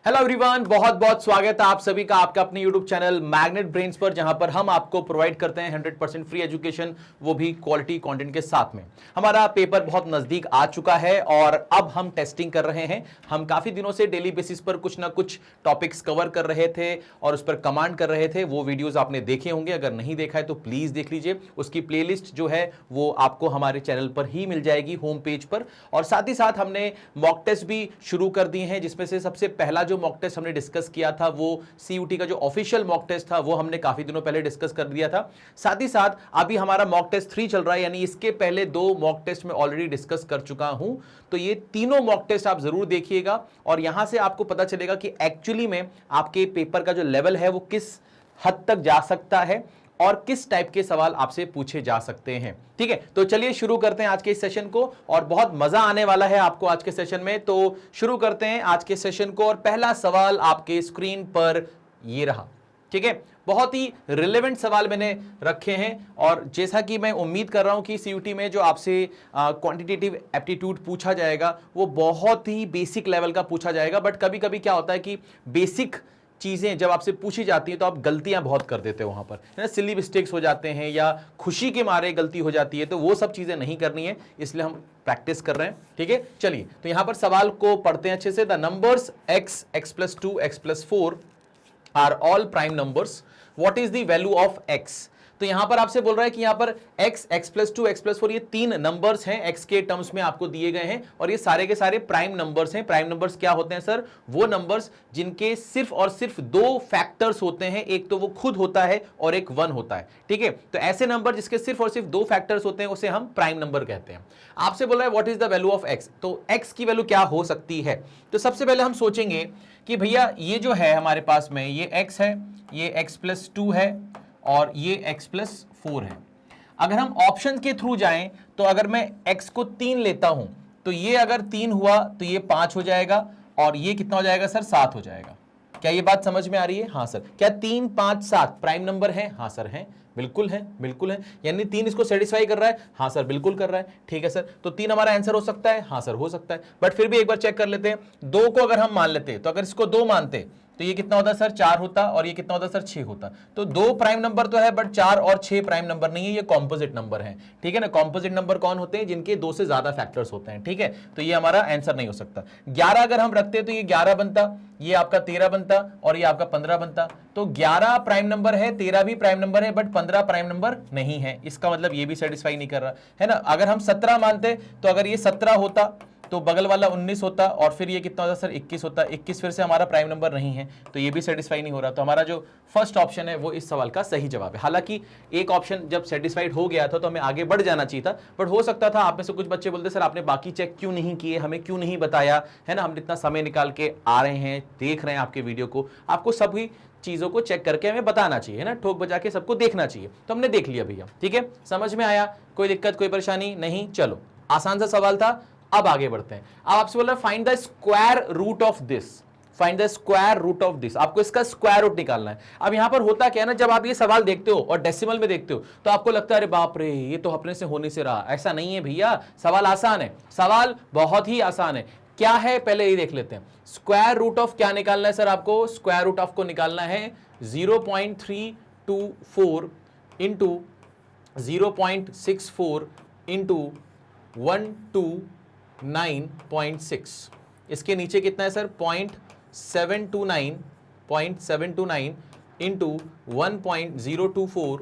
Hello everyone, बहुत बहुत स्वागत है आप सभी का आपका अपने यूट्यूब चैनल मैग्नेट ब्रेन्स पर, जहां पर हम आपको प्रोवाइड करते हैं 100% फ्री एजुकेशन, वो भी क्वालिटी कंटेंट के साथ में। हमारा पेपर बहुत नजदीक आ चुका है और अब हम टेस्टिंग कर रहे हैं। हम काफी दिनों से डेली बेसिस पर कुछ ना कुछ टॉपिक्स कवर कर रहे थे और उस पर कमांड कर रहे थे। वो वीडियोज आपने देखे होंगे, अगर नहीं देखा है तो प्लीज देख लीजिए। उसकी प्लेलिस्ट जो है वो आपको हमारे चैनल पर ही मिल जाएगी, होम पेज पर। और साथ ही साथ हमने मॉक टेस्ट भी शुरू कर दिए हैं, जिसमें से सबसे पहला जो मॉक टेस्ट हमने डिस्कस किया था वो सीयूटी का जो ऑफिशियल मॉक टेस्ट था वो हमने काफी दिनों पहले डिस्कस कर दिया था। साथ ही साथ अभी हमारा मॉक टेस्ट 3 चल रहा है, यानी इसके पहले 2 मॉक टेस्ट में ऑलरेडी डिस्कस कर चुका हूं। तो ये तीनों मॉक टेस्ट आप जरूर देखिएगा और यहां से आपको पता चलेगा कि एक्चुअली में आपके पेपर का जो लेवल है वो किस हद तक जा सकता है और किस टाइप के सवाल आपसे पूछे जा सकते हैं। ठीक है, तो चलिए शुरू करते हैं आज के इस सेशन को और बहुत मजा आने वाला है आपको आज के सेशन में। तो शुरू करते हैं आज के सेशन को और पहला सवाल आपके स्क्रीन पर ये रहा। ठीक है, बहुत ही रिलेवेंट सवाल मैंने रखे हैं और जैसा कि मैं उम्मीद कर रहा हूं कि सीयूटी में जो आपसे क्वांटिटेटिव एप्टीट्यूड पूछा जाएगा वो बहुत ही बेसिक लेवल का पूछा जाएगा। बट कभी कभी क्या होता है कि बेसिक चीजें जब आपसे पूछी जाती हैं तो आप गलतियां बहुत कर देते हो, वहां पर है ना, सिली मिस्टेक्स हो जाते हैं या खुशी के मारे गलती हो जाती है। तो वो सब चीजें नहीं करनी है, इसलिए हम प्रैक्टिस कर रहे हैं। ठीक है, चलिए तो यहां पर सवाल को पढ़ते हैं अच्छे से। The numbers x, x+2, x+4 are all prime numbers, what is the value of x। तो यहां पर आपसे बोल रहा है कि यहां पर x, x+2, x+4 ये 3 नंबर्स हैं, x के टर्म्स में आपको दिए गए हैं और ये सारे के सारे प्राइम नंबर्स हैं। प्राइम नंबर्स क्या होते हैं सर? वो नंबर्स जिनके सिर्फ और सिर्फ 2 फैक्टर्स होते हैं, एक तो वो खुद होता है और एक 1 होता है। ठीक है, तो ऐसे नंबर जिसके सिर्फ और सिर्फ 2 फैक्टर्स होते हैं उसे हम प्राइम नंबर कहते हैं। आपसे बोल रहा है what is the value of x, तो x की वैल्यू क्या हो सकती है? तो सबसे पहले हम सोचेंगे कि भैया ये जो है हमारे पास में ये x है, ये x+2 है और ये x+4 है। अगर हम ऑप्शन के थ्रू जाएं तो अगर मैं x को 3 लेता हूं तो ये अगर 3 हुआ तो ये 5 हो जाएगा और ये कितना हो जाएगा सर? 7 हो जाएगा। क्या ये बात समझ में आ रही है? हाँ सर। क्या 3, 5, 7 प्राइम नंबर है? हाँ सर है, बिल्कुल है, बिल्कुल है। यानी 3 इसको सेटिस्फाई कर रहा है? हाँ सर, बिल्कुल कर रहा है। ठीक है सर, तो 3 हमारा आंसर हो सकता है? हाँ सर, हो सकता है। बट फिर भी एक बार चेक कर लेते हैं। 2 को अगर हम मान लेते तो अगर इसको 2 मानते तो ये कितना होता सर? 4 होता और ये कितना होता सर? 6 होता। तो 2 प्राइम नंबर तो है बट 4 और 6 प्राइम नंबर नहीं है, ये कॉम्पोजिट नंबर है। ठीक है ना, कॉम्पोजिट नंबर कौन होते हैं? जिनके 2 से ज्यादा फैक्टर्स होते हैं। ठीक है, तो ये हमारा आंसर नहीं हो सकता। 11 अगर हम रखते तो ये 11 बनता, ये आपका 13 बनता और ये आपका 15 बनता। तो 11 प्राइम नंबर है, 13 भी प्राइम नंबर है बट 15 प्राइम नंबर नहीं है। इसका मतलब ये भी सेटिस्फाई नहीं कर रहा है ना। अगर हम 17 मानते तो अगर ये 17 होता तो बगल वाला 19 होता और फिर ये कितना होता सर? 21 होता। 21 फिर से हमारा प्राइम नंबर नहीं है, तो ये भी सेटिस्फाई नहीं हो रहा। तो हमारा जो फर्स्ट ऑप्शन है वो इस सवाल का सही जवाब है। हालांकि एक ऑप्शन जब सेटिस्फाइड हो गया था तो हमें आगे बढ़ जाना चाहिए था, बट हो सकता था आप में से कुछ बच्चे बोलते सर आपने बाकी चेक क्यों नहीं किए, हमें क्यों नहीं बताया, है ना। हम इतना समय निकाल के आ रहे हैं, देख रहे हैं आपके वीडियो को, आपको सभी चीजों को चेक करके हमें बताना चाहिए ना, ठोक बजा के सबको देखना चाहिए। तो हमने देख लिया भैया। ठीक है, समझ में आया? कोई दिक्कत, कोई परेशानी नहीं? चलो, आसान सा सवाल था। अब आगे बढ़ते हैं। अब आपसे बोल रहा है find the square root of this, find the square root of this. आपको इसका स्क्वायर रूट निकालना है। अब यहां पर होता क्या है ना, जब आप ये सवाल देखते हो और डेसिमल में देखते हो तो आपको लगता है अरे बाप रे ये तो अपने से होने से रहा। ऐसा नहीं है भैया, सवाल आसान है, सवाल बहुत ही आसान है। क्या है पहले ये देख लेते हैं। स्क्वायर रूट ऑफ क्या निकालना है सर? आपको स्क्वायर रूट ऑफ को निकालना है 0.324 इंटू 0.64 इंटू 129.6। इसके नीचे कितना है सर? 0.729 into 1.024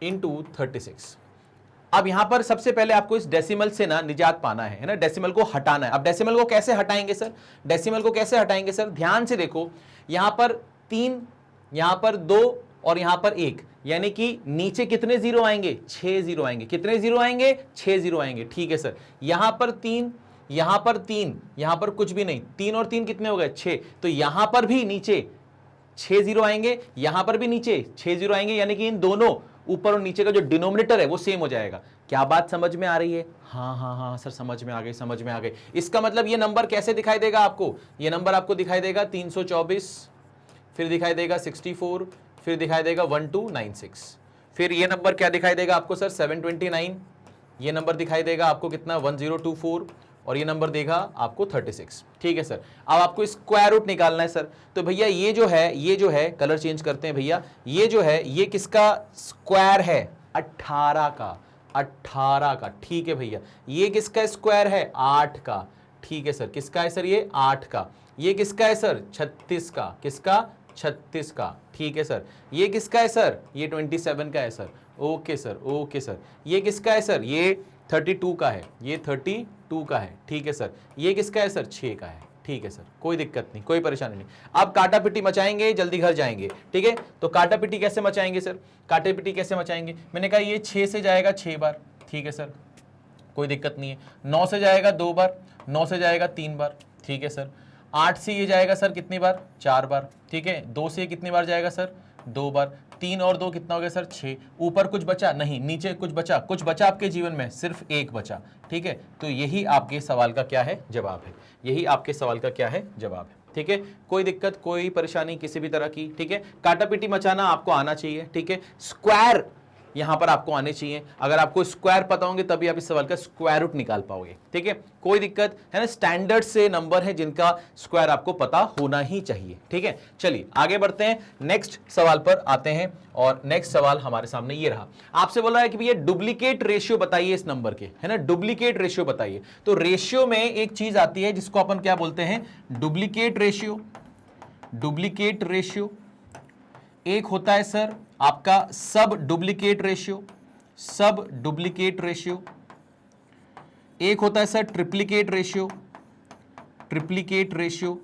into 36। अब यहां पर सबसे पहले आपको इस डेसिमल से ना निजात पाना है ना, डेसिमल को हटाना है। अब डेसिमल को कैसे हटाएंगे सर? डेसिमल को कैसे हटाएंगे सर? ध्यान से देखो, यहां पर 3, यहां पर 2 और यहां पर 1, यानी कि नीचे कितने जीरो आएंगे? 6 जीरो आएंगे। कितने जीरो आएंगे? 6 जीरो आएंगे। ठीक है सर, यहां पर 3, यहां पर 3, यहां पर कुछ भी नहीं। 3 और 3 कितने हो गए? 6। तो यहां पर भी नीचे 6 जीरो आएंगे, यहां पर भी नीचे 6 जीरो आएंगे, यानी कि इन दोनों ऊपर और नीचे का जो डिनोमिनेटर है वो सेम हो जाएगा। क्या बात समझ में आ रही है? हाँ हाँ हाँ सर, समझ में आ गई, समझ में आ गई। इसका मतलब ये नंबर कैसे दिखाई देगा आपको? ये नंबर आपको दिखाई देगा 324, फिर दिखाई देगा 64, फिर दिखाई देगा 1296, फिर ये नंबर क्या दिखाई देगा आपको सर? 729। ये नंबर दिखाई देगा आपको कितना? 1024, और ये नंबर देगा आपको 36। ठीक है सर, अब आपको स्क्वायर रूट निकालना है सर। तो भैया ये जो है कलर चेंज करते हैं भैया, ये जो है ये किसका स्क्वायर है? 18 का, 18 का। ठीक है भैया, ये किसका स्क्वायर है? 8 का। ठीक है सर, किसका है सर? ये 8 का। ये किसका है सर? 36 का। किसका? 36 का। ठीक है सर, ये किसका है सर? ये 27 का है sir. Okay sir, okay sir. ये किसका है सर? ये 32 का है। ये 32 का है। ठीक है सर, ये किसका है सर? 6 का है। ठीक है सर, कोई दिक्कत नहीं, कोई परेशानी नहीं। आप काटा पिटी मचाएंगे, जल्दी घर जाएंगे। ठीक है, तो काटा पिटी कैसे मचाएंगे सर? काटा पिटी कैसे मचाएंगे? मैंने कहा ये 6 से जाएगा 6 बार। ठीक है सर, कोई दिक्कत नहीं है। 9 से जाएगा 2 बार, 9 से जाएगा 3 बार। ठीक है सर, 8 से ये जाएगा सर कितनी बार? 4 बार। ठीक है, 2 से कितनी बार जाएगा सर? 2 बार। 3 और 2 कितना हो गया सर? 6। ऊपर कुछ बचा? नहीं। नीचे कुछ बचा? कुछ बचा आपके जीवन में? सिर्फ एक बचा। ठीक है, तो यही आपके सवाल का क्या है? जवाब है। यही आपके सवाल का क्या है? जवाब है। ठीक है, कोई दिक्कत, कोई परेशानी किसी भी तरह की? ठीक है, काटा पीटी मचाना आपको आना चाहिए। ठीक है, स्क्वायर यहां पर आपको आने चाहिए। अगर आपको स्क्वायर पता होंगे तभी आप इस सवाल का स्क्वायर रूट निकाल पाओगे। ठीक है, कोई दिक्कत है ना? स्टैंडर्ड से नंबर है जिनका स्क्वायर आपको पता होना ही चाहिए। ठीक है, चलिए आगे बढ़ते हैं, नेक्स्ट सवाल पर आते हैं। और नेक्स्ट सवाल हमारे सामने ये रहा। आपसे बोला है कि भैया डुप्लीकेट रेशियो बताइए इस नंबर के, है ना? डुप्लीकेट रेशियो बताइए। तो रेशियो में एक चीज आती है जिसको अपन क्या बोलते हैं? Duplicate ratio. डुप्लीकेट रेशियो एक होता है सर आपका सब डुप्लीकेट रेशियो। सब डुप्लीकेट रेशियो एक होता है sir triplicate ratio. Triplicate ratio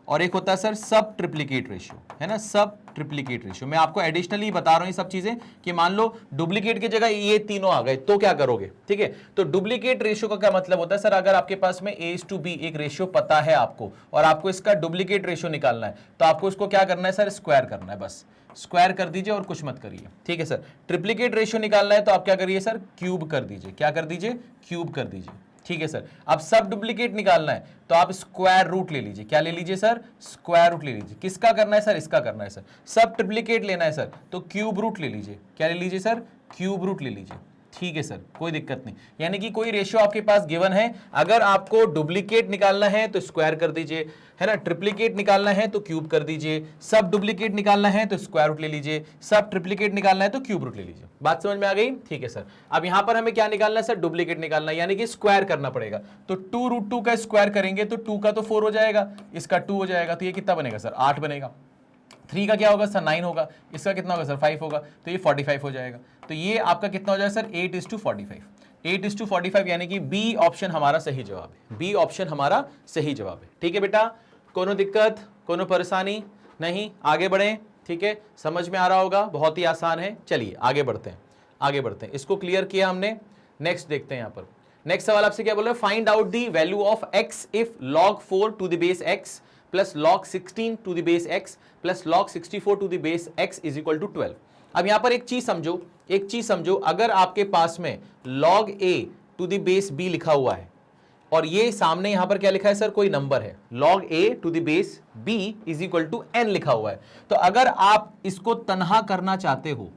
और एक होता है सर सब ट्रिप्लीकेट रेशियो, है ना? सब ट्रिप्लीकेट रेशियो। मैं आपको एडिशनली बता रहा हूं ये सब चीजें कि मान लो डुप्लीकेट की जगह ये तीनों आ गए तो क्या करोगे? ठीक है, तो डुप्लीकेट रेशियो का क्या मतलब होता है सर? अगर आपके पास में A/B एक रेशियो पता है आपको और आपको इसका डुप्लीकेट रेशियो निकालना है तो आपको इसको क्या करना है सर? स्क्वायर करना है। बस स्क्वायर कर दीजिए और कुछ मत करिए। ठीक है सर, ट्रिप्लीकेट रेशियो निकालना है तो आप क्या करिए सर? क्यूब कर दीजिए। क्या कर दीजिए? क्यूब कर दीजिए। ठीक है सर, अब सब डुप्लीकेट निकालना है तो आप स्क्वायर रूट ले लीजिए। क्या ले लीजिए सर? स्क्वायर रूट ले लीजिए। किसका करना है सर? इसका करना है सर। सब ट्रिप्लीकेट लेना है सर तो क्यूब रूट ले लीजिए। क्या ले लीजिए सर? क्यूब रूट ले लीजिए। ठीक है सर, कोई दिक्कत नहीं। यानी कि कोई रेशियो आपके पास गिवन है, अगर आपको डुप्लीकेट निकालना है तो स्क्वायर कर दीजिए, है ना? ट्रिप्लीकेट निकालना है तो क्यूब कर दीजिए, सब डुप्लीकेट निकालना है तो स्क्वायर रूट ले लीजिए, सब ट्रिप्लीकेट निकालना है तो क्यूब रूट ले लीजिए। बात समझ में आ गई? ठीक है सर, अब यहां पर हमें क्या निकालना है सर? डुप्लीकेट निकालना है, यानी कि स्क्वायर करना पड़ेगा। तो 2√2 का स्क्वायर करेंगे तो 2 का तो 4 हो जाएगा, इसका 2 हो जाएगा, तो ये कितना बनेगा सर? 8 बनेगा। 3 का क्या होगा सर? 9 होगा। इसका कितना होगा सर? 5 होगा, तो ये 45 हो जाएगा। तो ये आपका कितना हो जाएगा सर? 8:45। 8:45 यानी कि बी ऑप्शन हमारा सही जवाब है। बी ऑप्शन हमारा सही जवाब है। ठीक है बेटा, कोनो दिक्कत, कोनो परेशानी नहीं? आगे बढ़ें। ठीक है, समझ में आ रहा होगा, बहुत ही आसान है। चलिए आगे बढ़ते हैं, आगे बढ़ते हैं। इसको क्लियर किया हमने, नेक्स्ट देखते हैं। यहां पर नेक्स्ट सवाल आपसे क्या बोल रहा है? Find out the value of x if log 4 to the base x plus log 16 to the base x plus log 64 to the base x is equal to 12। अब यहां पर एक चीज समझो, एक चीज समझो, अगर आपके पास में log a to the base b लिखा हुआ है और ये सामने यहां पर क्या लिखा है सर? कोई नंबर है, log a to the base b is equal to n लिखा हुआ है। तो अगर आप इसको तनहा करना चाहते हो,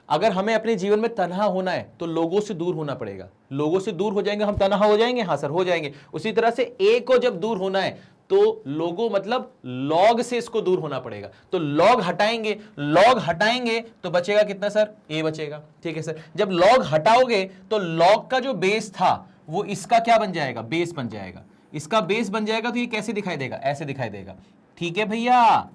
अगर हमें अपने जीवन में तन्हा होना है तो लोगों से दूर होना पड़ेगा। लोगों से दूर हो जाएंगे हम, तन्हा हो जाएंगे। हाँ सर, हो जाएंगे। उसी तरह से ए को जब दूर होना है तो लोगों मतलब लॉग से इसको दूर होना पड़ेगा। तो लॉग हटाएंगे, लॉग हटाएंगे तो बचेगा कितना सर? ए बचेगा। ठीक है सर, जब लॉग हटाओगे तो लॉग का जो बेस था वो इसका क्या बन जाएगा? बेस बन जाएगा। इसका बेस बन जाएगा तो ये कैसे दिखाई देगा? ऐसे दिखाई देगा। ठीक है भैया,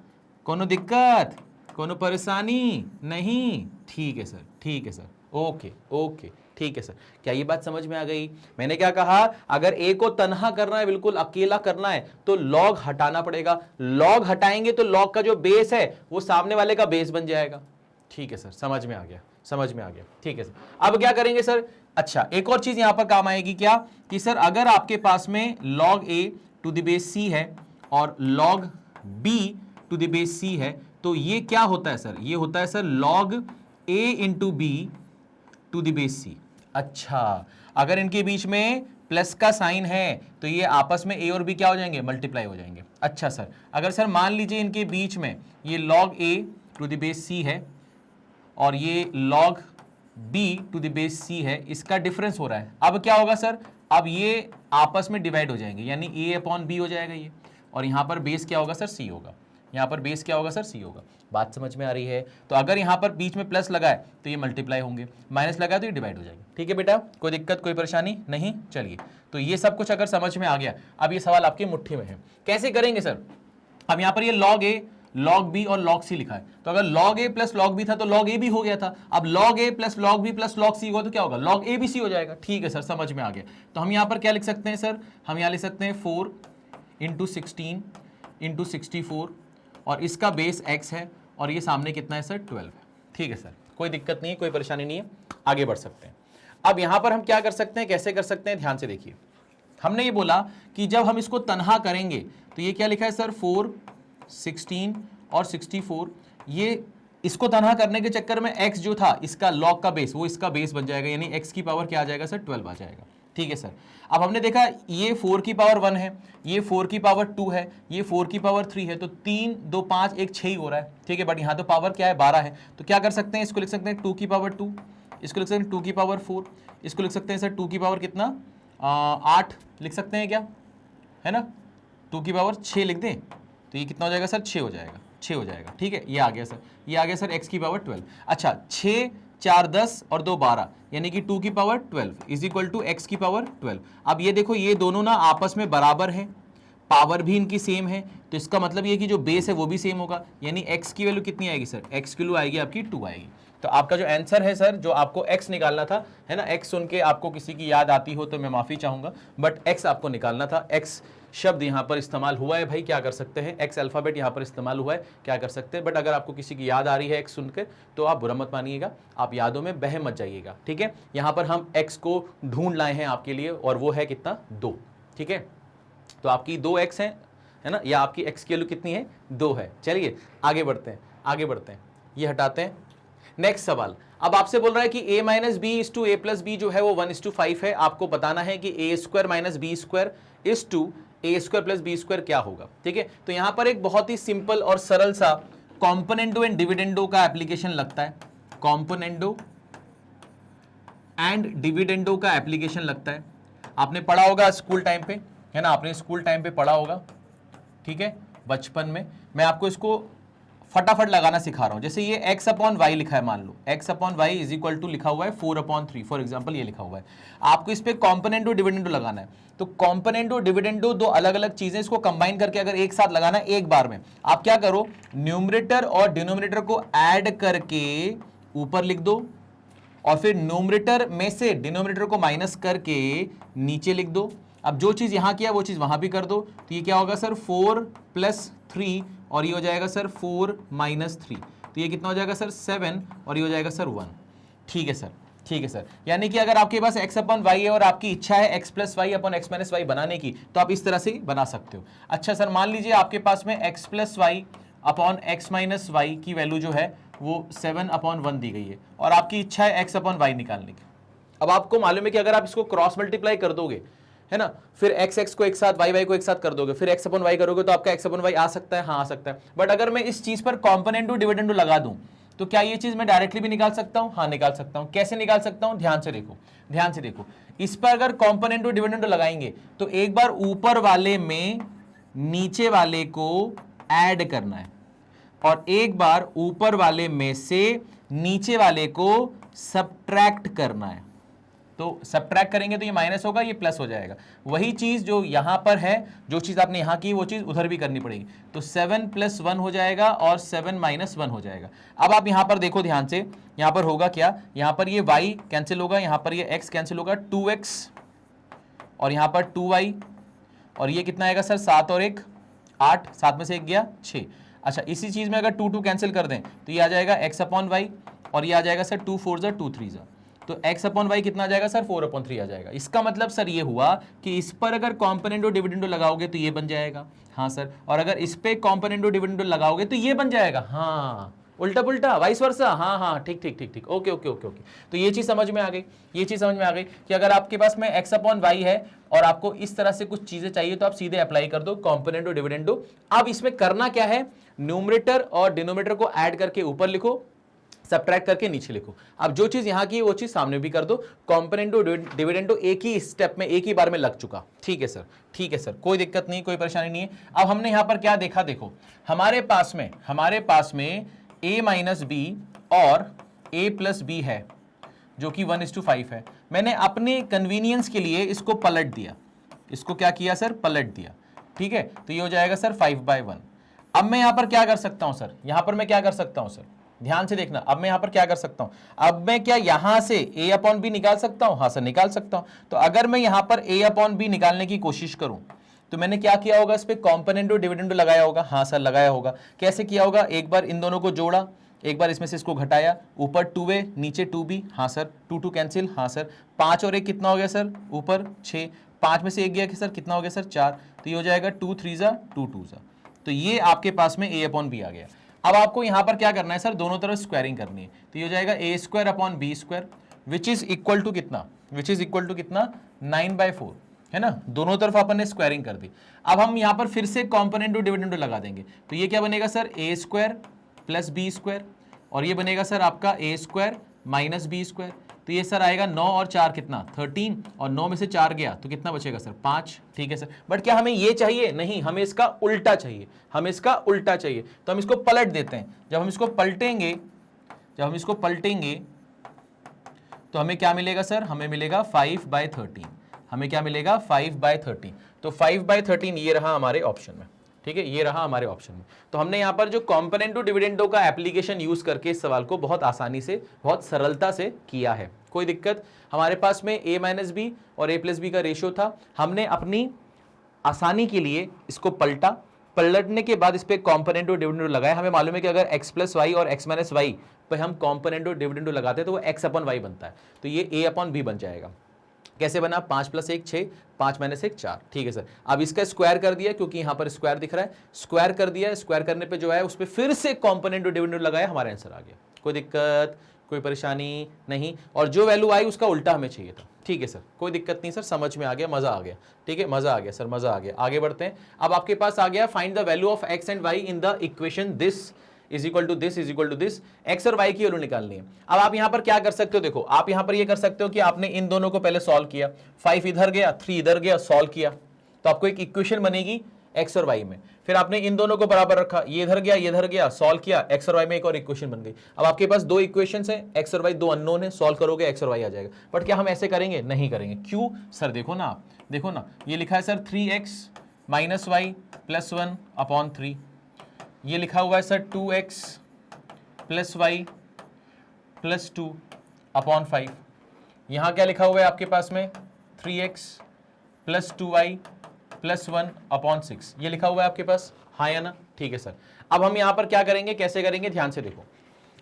कोनो दिक्कत, कोनो परेशानी नहीं? ठीक है सर, ठीक है सर, ओके ओके, ठीक है सर। क्या ये बात समझ में आ गई? मैंने क्या कहा? अगर ए को तन्हा करना है, बिल्कुल अकेला करना है, तो लॉग हटाना पड़ेगा। लॉग हटाएंगे तो लॉग का जो बेस है वो सामने वाले का बेस बन जाएगा। ठीक है सर, समझ में आ गया, समझ में आ गया। ठीक है सर, अब क्या करेंगे सर? अच्छा, एक और चीज यहां पर काम आएगी क्या कि सर अगर आपके पास में log a to the base c है और log b to the base c है तो ये क्या होता है सर? ये होता है sir log a into B to the base c। अच्छा, अगर इनके बीच में प्लस का साइन है तो ये आपस में a और b क्या हो जाएंगे? मल्टीप्लाई हो जाएंगे। अच्छा सर, अगर सर मान लीजिए इनके बीच में ये log a to the base c है और ये log b to the base c है, इसका डिफरेंस हो रहा है। अब क्या होगा सर? अब ये आपस में डिवाइड हो जाएंगे, यानी ए अपॉन बी हो जाएगा ये, और यहाँ पर बेस क्या होगा सर, सी होगा। यहाँ पर बेस क्या होगा सर, सी होगा। बात समझ में आ रही है? तो अगर यहाँ पर बीच में प्लस लगा है तो ये मल्टीप्लाई होंगे, माइनस लगा है तो ये डिवाइड हो जाएगी। ठीक है बेटा, कोई दिक्कत कोई परेशानी नहीं? चलिए, तो ये सब कुछ अगर समझ में आ गया, अब ये सवाल आपकी मुट्ठी में है, कैसे करेंगे सर? अब यहाँ पर ये log a, log b और log c लिखा है, तो अगर log a plus log b था तो log a भी हो गया था। अब log a plus log b plus log c होगा तो क्या होगा, log a भी c हो जाएगा। ठीक है सर, समझ में आ गया। तो हम यहाँ पर क्या लिख सकते हैं सर, हम यहाँ लिख सकते हैं 4 × 16 × 64, और इसका बेस x है, और ये सामने कितना है सर, 12 है। ठीक है सर, कोई दिक्कत नहीं है, कोई परेशानी नहीं है, आगे बढ़ सकते हैं। अब यहाँ पर हम क्या कर सकते हैं, कैसे कर सकते हैं, ध्यान से देखिए। हमने ये बोला कि जब हम इसको तनहा करेंगे तो ये क्या लिखा है सर, 4, 16 और 64, ये इसको तनहा करने के चक्कर में x जो था इसका log का बेस, वो इसका बेस बन जाएगा, यानी x की पावर क्या आ जाएगा सर, 12 आ जाएगा। ठीक है सर। अब हमने देखा ये 4 की पावर 1 है, ये 4 की पावर 2 है, ये 4 की पावर 3 है, तो 3 2 5 1 6 ही हो रहा है। ठीक है, बट यहाँ तो पावर क्या है, 12 है, तो क्या कर सकते हैं, इसको लिख सकते हैं 2 की पावर 2, इसको लिख सकते हैं 2 की पावर 4, इसको लिख सकते हैं सर 2 की पावर कितना, 8 लिख सकते हैं क्या, है ना, 2 की पावर 6 लिख दें तो ये कितना हो जाएगा सर, 6 हो जाएगा, 6 हो जाएगा। ठीक है, ये आ गया सर, ये आ गया सर x की पावर 12। अच्छा, 6 4 10 और 2 12, यानी कि 2 की power 12 is equal to x की पावर 12। अब ये देखो, ये दोनों ना आपस में बराबर हैं, पावर भी इनकी सेम है, तो इसका मतलब ये कि जो बेस है वो भी सेम होगा, यानी x की वैल्यू कितनी आएगी सर, x की वैल्यू आएगी आपकी 2 आएगी। तो आपका जो आंसर है सर, जो आपको x निकालना था, है ना, x सुन के आपको किसी की याद आती हो तो मैं माफी चाहूंगा, बट x आपको निकालना था। x शब्द यहाँ पर इस्तेमाल हुआ है भाई, क्या कर सकते हैं, x अल्फाबेट यहाँ पर इस्तेमाल हुआ है, क्या कर सकते हैं। बट अगर आपको किसी की याद आ रही है x सुनकर तो आप बुरा मत मानिएगा, आप यादों में बह मत जाइएगा। ठीक है, यहाँ पर हम x को ढूंढ लाए हैं आपके लिए, और वो है कितना, 2। ठीक है, तो आपकी 2x है ना, या आपकी x की वैल्यू कितनी है, 2 है। चलिए आगे बढ़ते हैं, आगे बढ़ते हैं, ये हटाते हैं। नेक्स्ट सवाल, अब आपसे बोल रहा है कि a minus B is to A plus B जो है वो 1:5 है। आपको बताना है कि a square minus B square is to A square plus B square क्या होगा। ठीक है, तो यहां पर एक बहुत ही सिंपल और सरल सा कॉम्पोनेंडो एंड डिविडेंडो का एप्लीकेशन लगता है, कॉम्पोनेंडो एंड डिविडेंडो का एप्लीकेशन लगता है। आपने पढ़ा होगा स्कूल टाइम पे, है ना, आपने स्कूल टाइम पे पढ़ा होगा। ठीक है, बचपन में। मैं आपको इसको फटाफट लगाना सिखा रहा हूं। जैसे ये x अपॉन वाई लिखा है, मान लो x upon Y is equal to लिखा हुआ है 4/3, फॉर एग्जांपल ये लिखा हुआ है। आपको इस पे कॉम्पोनेंटो डिविडेंडो लगाना है, तो कॉम्पोनेंटो डिविडेंडो दो अलग अलग चीजें, इसको कंबाइन करके अगर एक साथ लगाना है एक बार में, आप क्या करो, न्यूमरेटर और डिनोमिनेटर को ऐड करके ऊपर लिख दो, और फिर न्यूमरेटर में से डिनोमिनेटर को माइनस करके नीचे लिख दो। अब जो चीज यहां किया वो चीज वहां भी कर दो, तो ये क्या होगा सर, 4 + 3, और ये हो जाएगा सर 4 - 3, तो ये कितना हो जाएगा सर, 7, और ये हो जाएगा सर 1। ठीक है सर, ठीक है सर। यानी कि अगर आपके पास x अपॉन वाई है और आपकी इच्छा है x + y upon x - y बनाने की, तो आप इस तरह से बना सकते हो। अच्छा सर, मान लीजिए आपके पास में x + y upon x - y की वैल्यू जो है वो 7/1 दी गई है, और आपकी इच्छा है x अपॉन y निकालने की। अब आपको मालूम है कि अगर आप इसको क्रॉस मल्टीप्लाई कर दोगे, है ना, फिर x को एक साथ y को एक साथ कर दोगे, फिर x अपॉन y करोगे तो आपका x अपॉन y आ सकता है, हाँ आ सकता है। बट अगर मैं इस चीज पर कॉम्पोनेंटो डिविडेंडो लगा दूं तो क्या ये चीज मैं डायरेक्टली भी निकाल सकता हूं, हाँ निकाल सकता हूं। कैसे निकाल सकता हूं, ध्यान से देखो, ध्यान से देखो। इस पर अगर कॉम्पोनेंटो डिविडेंडो लगाएंगे तो एक बार ऊपर वाले में नीचे वाले को ऐड करना है, और एक बार ऊपर वाले में से नीचे वाले को सब्ट्रैक्ट करना है। तो सब्ट्रैक्ट करेंगे तो ये माइनस होगा, ये प्लस हो जाएगा। वही चीज जो यहां पर है, जो चीज आपने यहां की वो चीज उधर भी करनी पड़ेगी। तो 7 + 1 हो जाएगा और 7 - 1 हो जाएगा। अब आप यहां पर देखो ध्यान से, यहां पर होगा क्या, यहां पर ये y कैंसिल होगा, यहां पर ये x कैंसिल होगा, 2x और यहां पर 2y, और ये कितना आएगा सर, 7 और 1 8, 7 में से 1 गया 6। अच्छा, इसी चीज में अगर 2 कैंसिल कर दें तो ये आ जाएगा x अपॉन वाई, और ये आ जाएगा सर 2 4 = 2 3 = तो x अपॉन वाई कितना आ जाएगा सर, 4/3 आ जाएगा। इसका मतलब सर ये हुआ कि इस पर अगर कॉम्पोनेंटो डिविडेंडो लगाओगे तो ये बन जाएगा, हाँ सर, और अगर इस पे कॉम्पोनेंटो डिविडेंडो लगाओगे तो ये बन जाएगा, हाँ, उल्टा पुल्टा वाइस वर्सा, हाँ हाँ, ठीक ठीक ठीक ठीक, ओके ओके ओके ओके। तो ये चीज समझ में आ गई, ये चीज समझ में आ गई कि अगर आपके पास में x अपॉन वाई है और आपको इस तरह से कुछ चीजें चाहिए तो आप सीधे अप्लाई कर दो कॉम्पोनेंटो डिविडेंडो। अब इसमें करना क्या है, न्यूमरेटर और डिनोमिनेटर को ऐड करके ऊपर लिखो, सबट्रैक्ट करके नीचे लिखो। अब जो चीज यहां की है वो चीज सामने भी कर दो। कॉम्पोनेंटो डिविडेंडो एक ही स्टेप में एक ही बार में लग चुका। ठीक है सर, ठीक है सर, कोई दिक्कत नहीं, कोई परेशानी नहीं है। अब हमने यहां पर क्या देखा, देखो हमारे पास में a माइनस बी और a प्लस बी है जो कि 1:5 है। मैंने अपने कन्वीनियंस के लिए इसको पलट दिया, इसको क्या किया सर, पलट दिया। ठीक है, तो ये हो जाएगा सर 5/1। अब मैं यहां पर क्या कर सकता हूं सर, यहां पर मैं क्या कर सकता हूं सर, ध्यान से देखना। अब मैं यहां पर क्या कर सकता हूं, अब मैं क्या यहां से a अपॉन बी निकाल सकता हूं? हाँ सर, निकाल सकता हूं। तो अगर मैं यहां पर a अपॉन बी निकालने की कोशिश करूं तो मैंने क्या किया होगा, इस पे कॉम्पोनेंटो डिविडेंडो लगाया होगा। हाँ सर, लगाया होगा। कैसे किया होगा, एक बार इन दोनों को जोड़ा, एक बार इसमें से इसको घटाया, ऊपर 2a नीचे 2b। हाँ सर, 2 कैंसिल। हाँ सर, 5 और 1 कितना हो गया सर, ऊपर 6, 5 में से 1 गया कि सर कितना हो गया सर 4। तो ये हो जाएगा 2 3 जा 2 2 जा। तो ये आपके पास में a अपॉन बी आ गया। अब आपको यहां पर क्या करना है सर, दोनों तरफ स्क्वायरिंग करनी है। तो ये हो जाएगा a square upon B square which is equal to कितना, विच इज इक्वल टू कितना 9/4 है ना। दोनों तरफ अपन ने स्क्वायरिंग कर दी। अब हम यहां पर फिर से कॉम्पोनेंटो डिविडेंडो लगा देंगे। तो ये क्या बनेगा sir, a square plus B square, और ये बनेगा सर आपका a square minus B square. तो ये सर आएगा 9 और 4 कितना 13, और 9 में से 4 गया तो कितना बचेगा सर 5। ठीक है सर, बट क्या हमें ये चाहिए? नहीं, हमें इसका उल्टा चाहिए, हमें इसका उल्टा चाहिए। तो हम इसको पलट देते हैं। जब हम इसको पलटेंगे तो हमें क्या मिलेगा सर, हमें मिलेगा 5/13। हमें क्या मिलेगा 5/13। तो 5/13 ये रहा हमारे ऑप्शन में। ठीक है, ये रहा हमारे ऑप्शन में। तो हमने यहां पर जो कॉम्पोनेंटो डिविडेंडो का एप्लीकेशन यूज करके इस सवाल को बहुत आसानी से, बहुत सरलता से किया है। कोई दिक्कत? हमारे पास में a माइनस बी और a प्लस बी का रेशियो था। हमने अपनी आसानी के लिए इसको पलटा, पलटने के बाद इस पे कॉम्पोनेंटो डिविडेंडो लगाया। हमें मालूम है कि अगर x प्लस वाई और x माइनस वाई पे हम कॉम्पोनेंटो डिविडेंडो लगाते हैं तो वो x अपॉन वाई बनता है। तो ये a अपॉन बी बन जाएगा। कैसे बना, 5 + 1 6, 5 - 1 4। ठीक है सर, अब इसका स्क्वायर कर दिया क्योंकि यहां पर स्क्वायर दिख रहा है, स्क्वायर कर दिया। स्क्वायर करने पे जो है उस पर फिर से कॉम्पोनेंटो डिविडेंडो लगाया, हमारा आंसर आ गया। कोई दिक्कत, कोई परेशानी नहीं। और जो वैल्यू आई उसका उल्टा हमें चाहिए था। ठीक है सर, कोई दिक्कत नहीं सर, समझ में आ गया, मजा आ गया। ठीक है, मजा आ गया सर, मजा आ गया। आगे बढ़ते हैं। अब आपके पास आ गया find the value of x and y in the equation this is equal to this is equal to this. X और वाई की वैल्यू निकालनी है। अब आप यहां पर क्या कर सकते हो, देखो आप यहां पर ये कर सकते हो कि आपने इन दोनों को पहले सॉल्व किया, 5 इधर गया 3 इधर गया, सॉल्व किया तो आपको एक इक्वेशन बनेगी एक्स और वाई में। फिर आपने इन दोनों को बराबर रखा, ये इधर गया, सॉल्व किया, एक्स और वाई में एक और इक्वेशन बन गई। अब आपके पास 2 इक्वेशंस हैं, एक्स और वाई 2 अननोन है, सॉल्व करोगे एक्स और वाई आ जाएगा। बट क्या हम ऐसे करेंगे? नहीं करेंगे। क्यों सर? देखो ना, ये लिखा है सर 3x - y + 1 अपॉन 3। ये लिखा हुआ है सर 2x + y + 2 अपॉन 5। यहां क्या लिखा हुआ है आपके पास में 3x + 2y + 1 अपॉन 6। ये लिखा हुआ है आपके पास, हाँ या ना? ठीक है सर। अब हम यहां पर क्या करेंगे, कैसे करेंगे, ध्यान से देखो।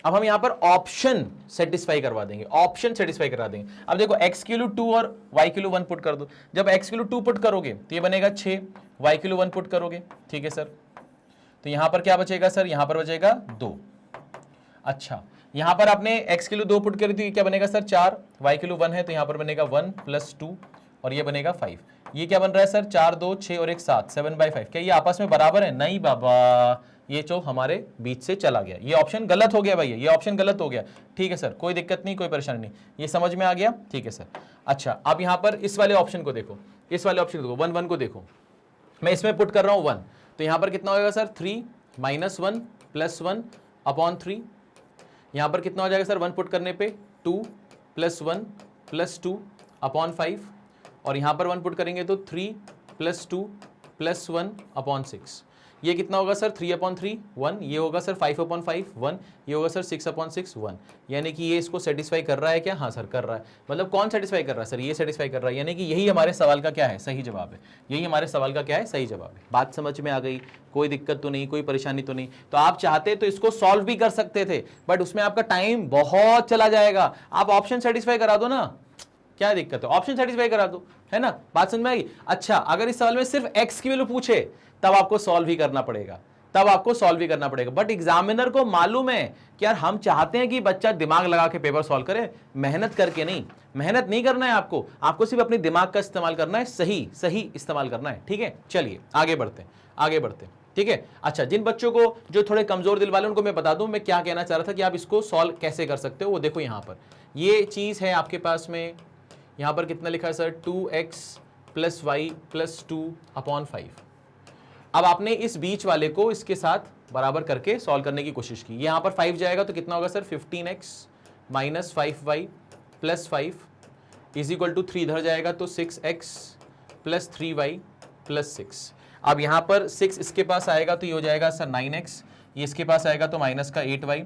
अब हम यहां पर ऑप्शन सेटिस्फाई करवा देंगे, ऑप्शन सेटिस्फाई करा देंगे। अब देखो x की वैल्यू 2 और y की वैल्यू 1 पुट कर दो। जब x की वैल्यू 2 पुट करोगे तो ये बनेगा 6, y की वैल्यू 1 पुट करोगे। ठीक है सर, तो यहां पर क्या बचेगा सर, यहां पर बचेगा 2। अच्छा, यहां पर आपने x की वैल्यू 2 पुट करी थी, क्या बनेगा सर 4, y की वैल्यू 1 है तो यहां पर बनेगा 1 + 2 और ये बनेगा 5। ये क्या बन रहा है सर 4 2 6 और 1 7, 7/5। क्या ये आपस में बराबर है? नहीं बाबा, ये जो हमारे बीच से चला गया, ये ऑप्शन गलत हो गया भैया, ये ऑप्शन गलत हो गया। ठीक है सर, कोई दिक्कत नहीं, कोई परेशानी नहीं, ये समझ में आ गया। ठीक है सर। अच्छा, अब यहां पर इस वाले ऑप्शन को देखो, इस वाले ऑप्शन को देखो, 1 1 को देखो। मैं इसमें पुट कर रहा हूं 1, तो यहां पर कितना होगा सर 3 - 1 + 1 अपॉन 3। यहां पर कितना हो जाएगा सर 1 पुट करने पे 2 + 1 + 2 अपॉन 5, और यहां पर 1 पुट करेंगे तो 3 + 2 + 1 अपॉन 6। ये कितना होगा सर 3/3 1, ये होगा सर 5/5 1, ये होगा सर 6/6 1। यानी कि ये इसको सेटिस्फाई कर रहा है क्या? हाँ सर कर रहा है। मतलब कौन सेटिस्फाई कर रहा है सर? ये सेटिस्फाई कर रहा है। यानी कि यही हमारे सवाल का क्या है, सही जवाब है। यही हमारे सवाल का क्या है, सही जवाब है। बात समझ में आ गई? कोई दिक्कत तो नहीं, कोई परेशानी तो नहीं? तो आप चाहते तो इसको सॉल्व भी कर सकते थे, बट उसमें आपका टाइम बहुत चला जाएगा। आप ऑप्शन सेटिस्फाई करा दो ना, क्या दिक्कत है, ऑप्शन सेटिस्फाई करा दो, है ना? बात समझ में आई? अच्छा, अगर इस सवाल में सिर्फ x की वैल्यू पूछे तब आपको सॉल्व ही करना पड़ेगा, तब आपको सॉल्व ही करना पड़ेगा। बट एग्जामिनर को मालूम है कि यार हम चाहते हैं कि बच्चा दिमाग लगा के पेपर सॉल्व करे, मेहनत करके नहीं। मेहनत नहीं करना है आपको, आपको सिर्फ अपने दिमाग का इस्तेमाल करना है, सही सही इस्तेमाल करना है। ठीक है, चलिए आगे बढ़ते हैं, आगे बढ़ते हैं। ठीक है। अच्छा, जिन बच्चों को जो थोड़े कमजोर दिल वाले उनको मैं बता दूं मैं क्या कहना चाह रहा था कि आप इसको सॉल्व कैसे कर सकते हो। वो देखो यहां पर ये चीज है आपके पास में, यहां पर कितना लिखा है सर 2x + y + 2/5। अब आपने इस बीच वाले को इसके साथ बराबर करके सॉल्व करने की कोशिश की। यहां पर 5 जाएगा तो कितना होगा सर 15x - 5y + 5 = 3 इधर जाएगा तो 6x + 3y + 6। अब यहां पर 6 इसके पास आएगा तो ये हो जाएगा सर 9x, ये इसके पास आएगा तो -8y,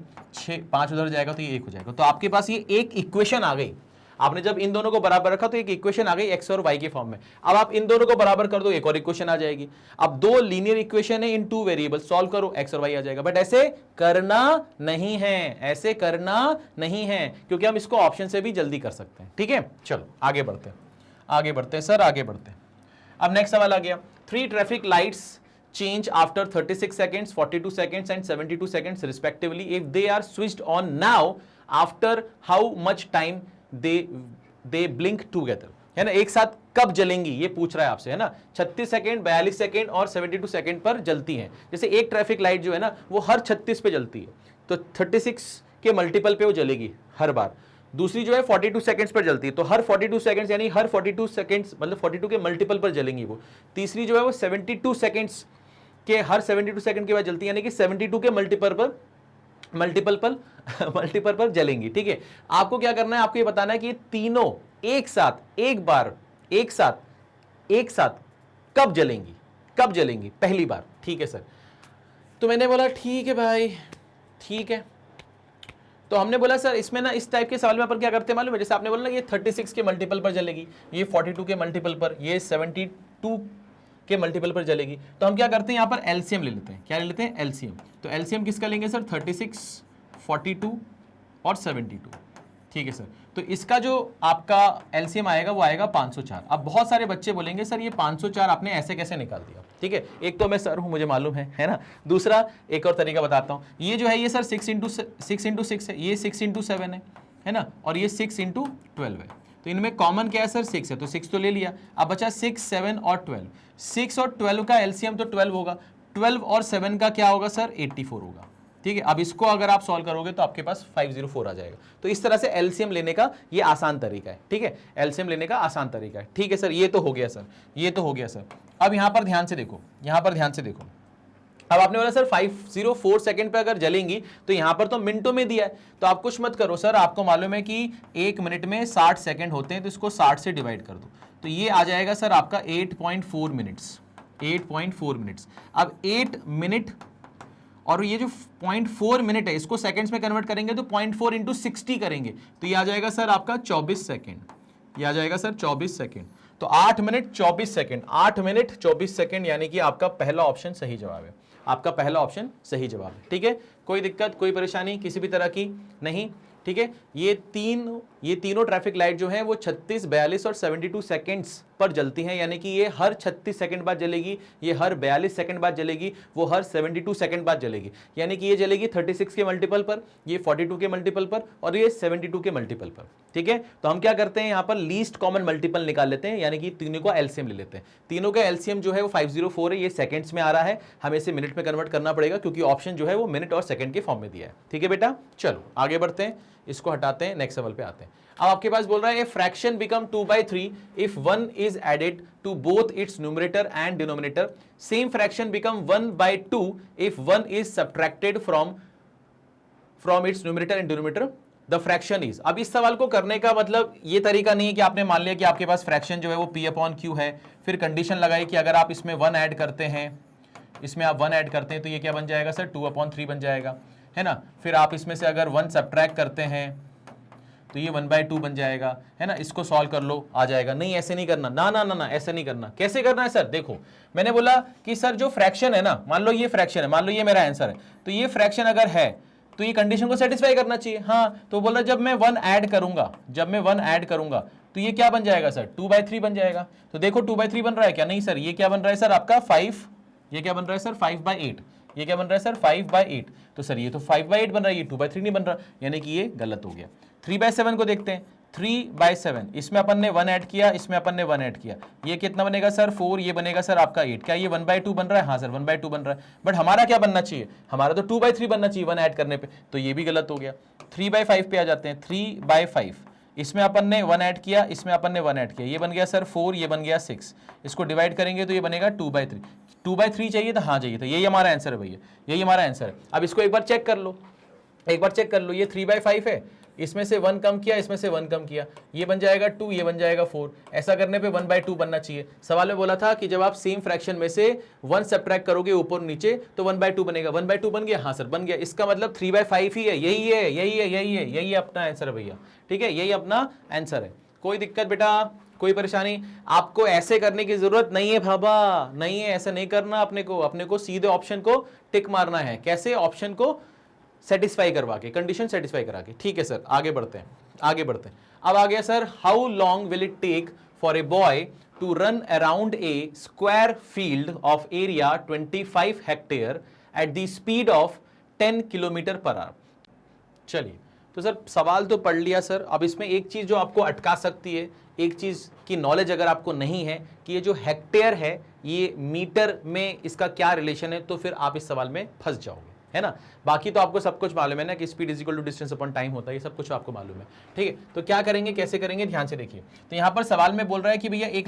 5 उधर जाएगा तो ये 1 हो जाएगा। तो आपके पास ये एक इक्वेशन आ गई। आपने जब इन दोनों को बराबर रखा तो एक इक्वेशन आ गई x और y के फॉर्म में। अब आप इन दोनों को बराबर कर दो, एक और इक्वेशन आ जाएगी। अब दो लीनियर इक्वेशन है इन टू वेरिएबल, सॉल्व करो x और y आ जाएगा। बट ऐसे करना नहीं है, ऐसे करना नहीं है, क्योंकि हम इसको ऑप्शन से भी जल्दी कर सकते हैं। ठीक है, चलो आगे बढ़ते हैं, आगे बढ़ते हैं सर, आगे बढ़ते हैं। अब नेक्स्ट सवाल आ गया, 3 traffic lights change after 36 seconds, 42 seconds and 72 seconds respectively if they are switched on now after how much time they blink together, है ना। एक साथ कब जलेंगी ये पूछ रहा है आपसे, है ना। 36 सेकंड, 42 सेकंड और 72 सेकंड पर जलती हैं। जैसे एक ट्रैफिक लाइट जो है ना वो हर 36 पे जलती है, तो 36 के मल्टीपल पे वो जलेगी हर बार। दूसरी जो है 42 सेकंड्स पर जलती है, तो हर 42 सेकंड्स यानी हर 42 सेकंड्स मतलब 42 के मल्टीपल पर जलेंगी वो। तीसरी जो है वो 72 सेकंड्स के हर 72 सेकंड के बाद जलती है, यानी कि 72 के मल्टीपल पर जलेंगी। ठीक है, आपको क्या करना है, आपको ये बताना है कि ये तीनों एक साथ एक साथ कब जलेंगी पहली बार। ठीक है सर, तो मैंने बोला ठीक है भाई, ठीक है। तो हमने बोला सर इसमें ना इस टाइप के सवाल में अपन क्या करते हैं मालूम है, जैसे आपने बोला ना ये 36 के मल्टीपल पर जलेगी, ये 42 के मल्टीपल पर, ये 72 के मल्टीपल पर जलेगी। तो हम क्या करते हैं यहाँ पर एलसीएम ले लेते हैं। क्या ले लेते हैं, एलसीएम। तो एलसीएम किसका लेंगे सर, 36, 42 और 72। ठीक है सर, तो इसका जो आपका एलसीएम आएगा वो आएगा 504। अब बहुत सारे बच्चे बोलेंगे सर ये 504 आपने ऐसे कैसे निकाल दिया। ठीक है, एक तो मैं सर हूं मुझे मालूम है ना। दूसरा एक और तरीका बताता हूं, ये जो है ये सर 6 × 6 है, ये 6 × 7 है ना, और ये 6 × 12 है। तो इनमें कॉमन क्या है सर 6 है, तो 6 तो ले लिया। अब बचा 6, 7 और 12। 6 और 12 का एलसीएम तो 12 होगा, 12 और 7 का क्या होगा सर 84 होगा। ठीक है, अब इसको अगर आप सॉल्व करोगे तो आपके पास 504 आ जाएगा। तो इस तरह से एलसीएम लेने का ये आसान तरीका है। ठीक है, एलसीएम लेने का आसान तरीका है। ठीक है सर, ये तो हो गया सर, ये तो हो गया सर। अब यहां पर ध्यान से देखो, यहां पर ध्यान से देखो। अब आपने बोला सर 504 सेकंड पे अगर जलेंगी, तो यहां पर तो मिनटों में दिया है, तो आप कुछ मत करो सर, आपको मालूम है कि 1 मिनट में 60 सेकंड होते हैं, तो इसको 60 से डिवाइड कर दो, तो ये आ जाएगा सर आपका 8.4 मिनट्स। 8.4 मिनट्स। अब 8 मिनट और ये जो 0.4 मिनट है इसको सेकंड्स में कन्वर्ट करेंगे तो 0.4 × 60 करेंगे, तो ये आ जाएगा सर आपका 24 सेकंड। ये आ जाएगा सर 24 सेकंड। तो 8 मिनट 24 सेकंड, 8 मिनट 24 सेकंड, यानी कि आपका पहला ऑप्शन सही जवाब है। आपका पहला ऑप्शन सही जवाब है। ठीक है, कोई दिक्कत, कोई परेशानी किसी भी तरह की नहीं। ठीक है, ये तीनों ट्रैफिक लाइट जो है वो 36, 42 और 72 सेकंड्स पर जलती हैं, यानी कि ये हर 36 सेकंड बाद जलेगी, ये हर 42 सेकंड बाद जलेगी, वो हर 72 सेकंड बाद जलेगी, यानी कि ये जलेगी 36 के मल्टीपल पर, ये 42 के मल्टीपल पर और ये 72 के मल्टीपल पर। ठीक है, तो हम क्या करते हैं यहाँ पर लीस्ट कॉमन मल्टीपल निकाल लेते हैं, यानी कि तीनों का एलसीएम ले लेते हैं। तीनों का एलसीएम जो है वो 504 है, ये सेकंड्स में आ रहा है, हमें इसे मिनट में कन्वर्ट करना पड़ेगा क्योंकि ऑप्शन जो है वो मिनट और सेकंड के फॉर्म में दिया है। ठीक है बेटा, चलो आगे बढ़ते हैं, इसको हटाते हैं, नेक्स्ट सवाल पे आते हैं। अब आपके पास बोल रहा है fraction become 2/3 if 1 is added to both its numerator and denominator, same fraction become 1/2 if 1 is subtracted from its numerator and denominator, the fraction is. अब इस सवाल को करने का मतलब ये तरीका नहीं है कि आपने मान लिया कि आपके पास फ्रैक्शन जो है वो P/Q है, फिर कंडीशन लगाई कि अगर आप इसमें 1 ऐड करते हैं, इसमें आप 1 ऐड करते हैं तो ये क्या बन जाएगा सर 2/3 बन जाएगा, है ना। फिर आप इसमें से अगर 1 सब्ट्रैक्ट करते हैं तो ये 1/2 बन जाएगा, है ना। इसको सॉल्व कर लो, आ जाएगा। नहीं ऐसे नहीं करना, ना ना ना ना ऐसे नहीं करना। कैसे करना है सर, देखो मैंने बोला कि सर जो फ्रैक्शन है ना, मान लो ये फ्रैक्शन है, मान लो ये मेरा आंसर है, तो ये फ्रैक्शन अगर है तो ये कंडीशन को सेटिस्फाई करना चाहिए। हाँ, तो बोला जब मैं 1 ऐड करूंगा तो ये क्या बन जाएगा सर 2/3 बन जाएगा। तो देखो 2/3 बन रहा है क्या, नहीं सर ये क्या बन रहा है सर आपका 5, ये क्या बन रहा है सर 5/8, ये क्या बन रहा है सर 5/8, तो सर ये तो 5/8 बन रहा है, ये 2/3 नहीं बन रहा, यानी कि ये गलत हो गया। 3/7 को देखते हैं, 3/7, इसमें अपन ने 1 ऐड किया, इसमें अपन ने 1 ऐड किया, ये कितना बनेगा सर 4, ये बनेगा सर आपका 8। क्या ये 1/2 बन रहा है? हाँ सर 1/2 बन रहा है, बट हमारा क्या बनना चाहिए? हमारा तो 2/3 बनना चाहिए 1 ऐड करने पे, तो ये भी गलत हो गया। 3/5 पे आ जाते हैं, 3/5, इसमें अपन ने 1 ऐड किया, इसमें अपन ने 1 ऐड किया, ये बन गया सर 4, ये बन गया 6, इसको डिवाइड करेंगे तो ये बनेगा 2/3। 2/3 चाहिए था? हाँ चाहिए था, यही हमारा आंसर है भैया, यही हमारा आंसर है। अब इसको एक बार चेक कर लो, एक बार चेक कर लो, ये 3/5 है, इसमें से 1 कम किया, इसमें से 1 कम किया, ये बन जाएगा 2, ये बन जाएगा 4, ऐसा करने पे 1/2 बनना चाहिए। सवाल में बोला था कि जब आप सेम फ्रैक्शन में से 1 सब्ट्रैक्ट करोगे ऊपर नीचे तो 1/2 बनेगा। 1/2 बन गया? हाँ सर बन गया, इसका मतलब 3/5 ही है, यही है, यही है, यही है, यही अपना आंसर है भैया, ठीक है, यही अपना आंसर है। कोई दिक्कत बेटा, कोई परेशानी? आपको ऐसे करने की जरूरत नहीं है बाबा, नहीं है, ऐसा नहीं करना अपने को सीधे ऑप्शन को टिक मारना है। कैसे? ऑप्शन को सेटिस्फाई करवा के, कंडीशन सेटिस्फाई करा के। ठीक है सर, आगे बढ़ते हैं, आगे बढ़ते हैं। अब आ गया sir, how long will it take for a boy to run around a square field of area 25 hectare at the speed of 10 kilometre per hour. चलिए, तो सर सवाल तो पढ़ लिया सर। अब इसमें एक चीज जो आपको अटका सकती है, एक चीज की नॉलेज अगर आपको नहीं है कि ये जो हेक्टेयर है ये मीटर में इसका क्या रिलेशन है, तो फिर आप इस सवाल में फंस जाओगे, है ना। बाकी तो आपको सब कुछ मालूम है ना कि speed is equal to distance upon time होता है, ये सब कुछ आपको मालूम है, ठीक है। तो क्या करेंगे, कैसे करेंगे, ध्यान से देखिए। तो यहाँ पर सवाल में बोल रहा है कि भैया एक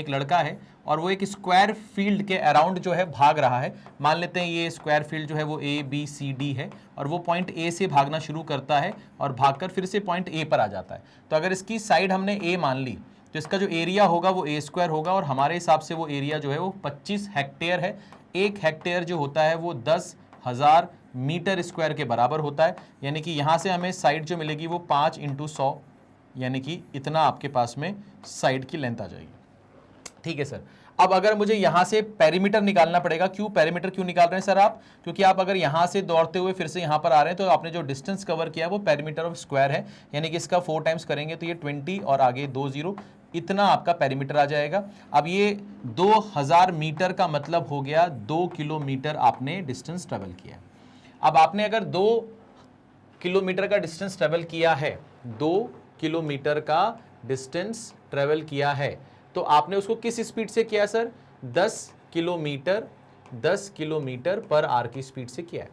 लड़का है और वो एक स्क्वायर फील्ड के अराउंड जो है भाग रहा है। मान लेते हैं ये स्क्वायर फील्ड जो है वो ABCD है और वो पॉइंट A से भागना शुरू करता है और भागकर फिर से पॉइंट A पर आ जाता है। तो अगर इसकी साइड हमने A मान ली तो इसका जो एरिया होगा वो A² होगा और हमारे हिसाब से वो एरिया जो है वो 25 हेक्टेयर है। 1 हेक्टेयर जो होता है वो 10,000 मीटर स्क्वायर के बराबर होता है, यानी कि यहाँ से हमें साइड जो मिलेगी वो 5 × 100, यानी कि इतना आपके पास में साइड की लेंथ आ जाएगी। ठीक है सर। अब अगर मुझे यहाँ से पेरीमीटर निकालना पड़ेगा, क्यों पेरीमीटर क्यों निकाल रहे हैं सर आप? क्योंकि आप अगर यहाँ से दौड़ते हुए फिर से यहाँ पर आ रहे हैं तो आपने जो डिस्टेंस कवर किया वो पेरीमीटर ऑफ स्क्वायर है, यानी कि इसका 4 टाइम्स करेंगे तो ये 20 और आगे 2 0, इतना आपका पेरीमीटर आ जाएगा। अब ये 2000 मीटर का मतलब हो गया 2 किलोमीटर आपने डिस्टेंस ट्रेवल किया। अब आपने अगर 2 किलोमीटर का डिस्टेंस ट्रेवल किया है, 2 किलोमीटर का डिस्टेंस ट्रेवल किया है, तो आपने उसको किस स्पीड से किया सर? 10 किलोमीटर पर आवर की स्पीड से किया है।